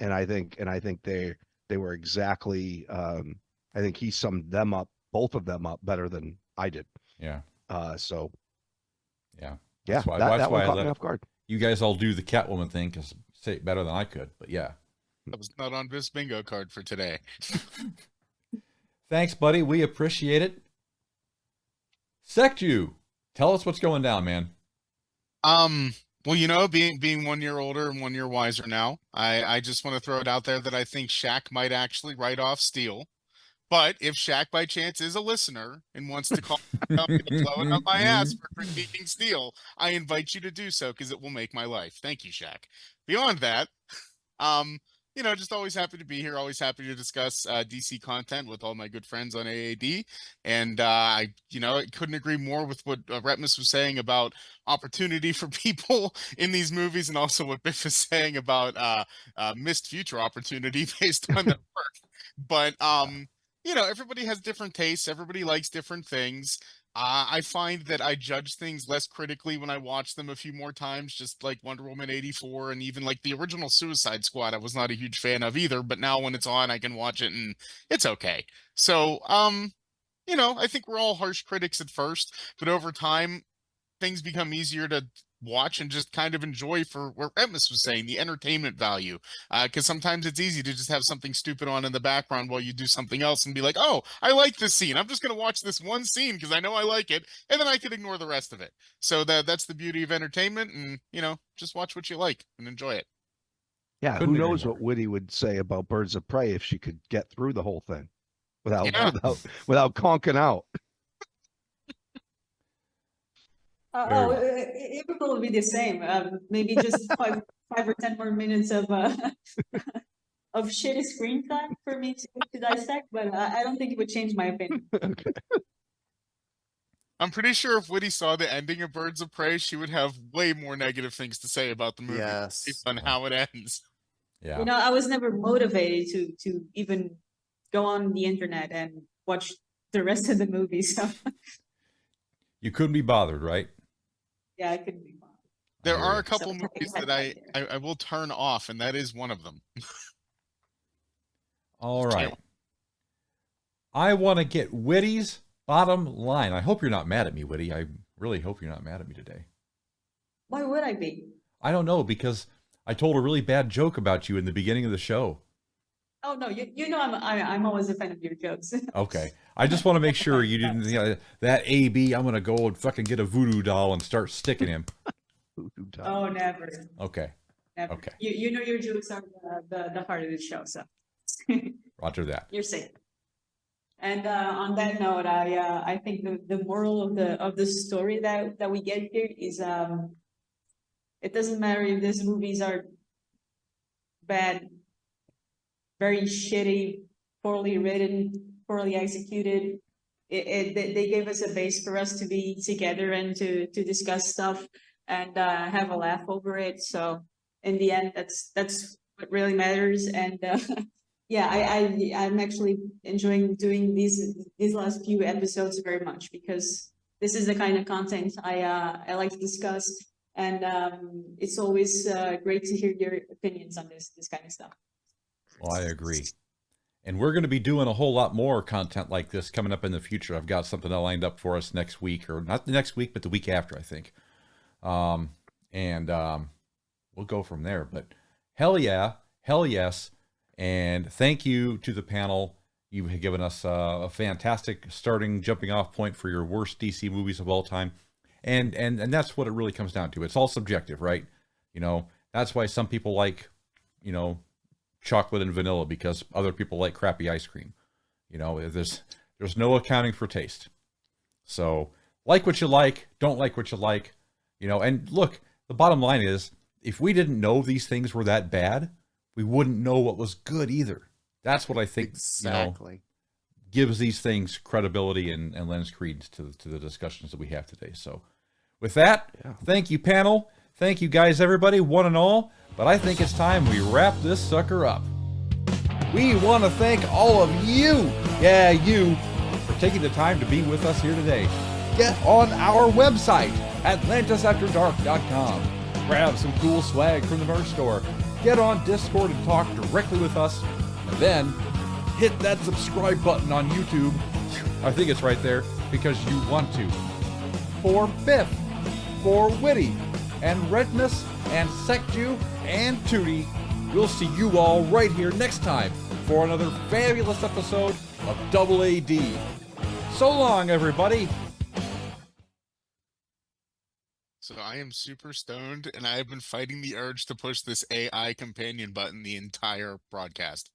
And I think they were exactly. I think he summed them up, both of them up, better than I did. Yeah. So Yeah. yeah, That's why- that that's one why I caught let me it- off guard. You guys all do the Catwoman thing because say it better than I could. But yeah. That was not on this bingo card for today. Thanks, buddy. We appreciate it. Sekju, tell us what's going down, man. Well, you know, being 1 year older and 1 year wiser now, I just want to throw it out there that I think Shaq might actually write off Steel. But if Shaq by chance is a listener and wants to call me up and blow it up my ass for critiquing Steel, I invite you to do so because it will make my life. Thank you, Shaq. Beyond that, you know, just always happy to be here. Always happy to discuss DC content with all my good friends on AAD. And I couldn't agree more with what Retpmus was saying about opportunity for people in these movies, and also what Biff is saying about missed future opportunity based on their work. But you know, everybody has different tastes. Everybody likes different things. I find that I judge things less critically when I watch them a few more times, just like Wonder Woman 84 and even like the original Suicide Squad. I was not a huge fan of either, but now when it's on, I can watch it and it's okay. So, you know, I think we're all harsh critics at first, but over time, things become easier to watch and just kind of enjoy for what Retpmus was saying, the entertainment value. Because sometimes it's easy to just have something stupid on in the background while you do something else and be like, oh, I like this scene. I'm just going to watch this one scene because I know I like it. And then I could ignore the rest of it. So that's the beauty of entertainment. And, you know, just watch what you like and enjoy it. Yeah, Couldn't who agree knows more. what Witty would say about Birds of Prey if she could get through the whole thing without Yeah. without conking out. It would probably be the same. Maybe just 5 or 10 more minutes of shitty screen time for me to dissect, but I don't think it would change my opinion. Okay. I'm pretty sure if Witty saw the ending of Birds of Prey, she would have way more negative things to say about the movie Yes. based on how it ends. Yeah. You know, I was never motivated to even go on the internet and watch the rest of the movie. So You couldn't be bothered, right? yeah, I couldn't be bothered. There hear are you. a couple So, movies I- that I will turn off, and that is one of them. All right. I want to get Witty's bottom line. I hope you're not mad at me, Witty. I really hope you're not mad at me today. Why would I be? I don't know, because I told a really bad joke about you in the beginning of the show. Oh no, you know I'm always a fan of your jokes. Okay. I just want to make sure you didn't think that AB, I'm going to go and fucking get a voodoo doll and start sticking him. Oh, never, Okay. never. Okay. You know your jokes are the heart of the show, so Roger that. you're safe. And on that note, I think the moral of the story that we get here is it doesn't matter if these movies are bad, very shitty, poorly written, poorly executed. They gave us a base for us to be together and to discuss stuff and have a laugh over it. So in the end, that's what really matters. And yeah, I'm actually enjoying doing these last few episodes very much because this is the kind of content I like to discuss, and it's always great to hear your opinions on this kind of stuff. Well, I agree. And we're going to be doing a whole lot more content like this coming up in the future. I've got something lined up for us next week, or not the next week, but the week after, I think. We'll go from there. But hell yeah, hell yes. And thank you to the panel. You've given us a fantastic jumping off point for your worst DC movies of all time. And that's what it really comes down to. It's all subjective, right? You know, that's why some people like, you know, chocolate and vanilla, because other people like crappy ice cream. You know, there's no accounting for taste. So like what you like, don't like what you like, you know. And look, the bottom line is, if we didn't know these things were that bad, we wouldn't know what was good either. That's what I think, Exactly. you know, gives these things credibility and lends credence to the discussions that we have today. So with that, Thank you, panel. Thank you guys, everybody, one and all. But I think it's time we wrap this sucker up. We want to thank all of you, you, for taking the time to be with us here today. Get on our website, AtlantisAfterDark.com. Grab some cool swag from the merch store. Get on Discord and talk directly with us. And then hit that subscribe button on YouTube. I think it's right there, because you want to. For BIFF, for Witty, and Retpmus, and Sekju, and Tewty, we'll see you all right here next time for another fabulous episode of Double AD. So long, everybody. So I am super stoned, and I have been fighting the urge to push this AI companion button the entire broadcast.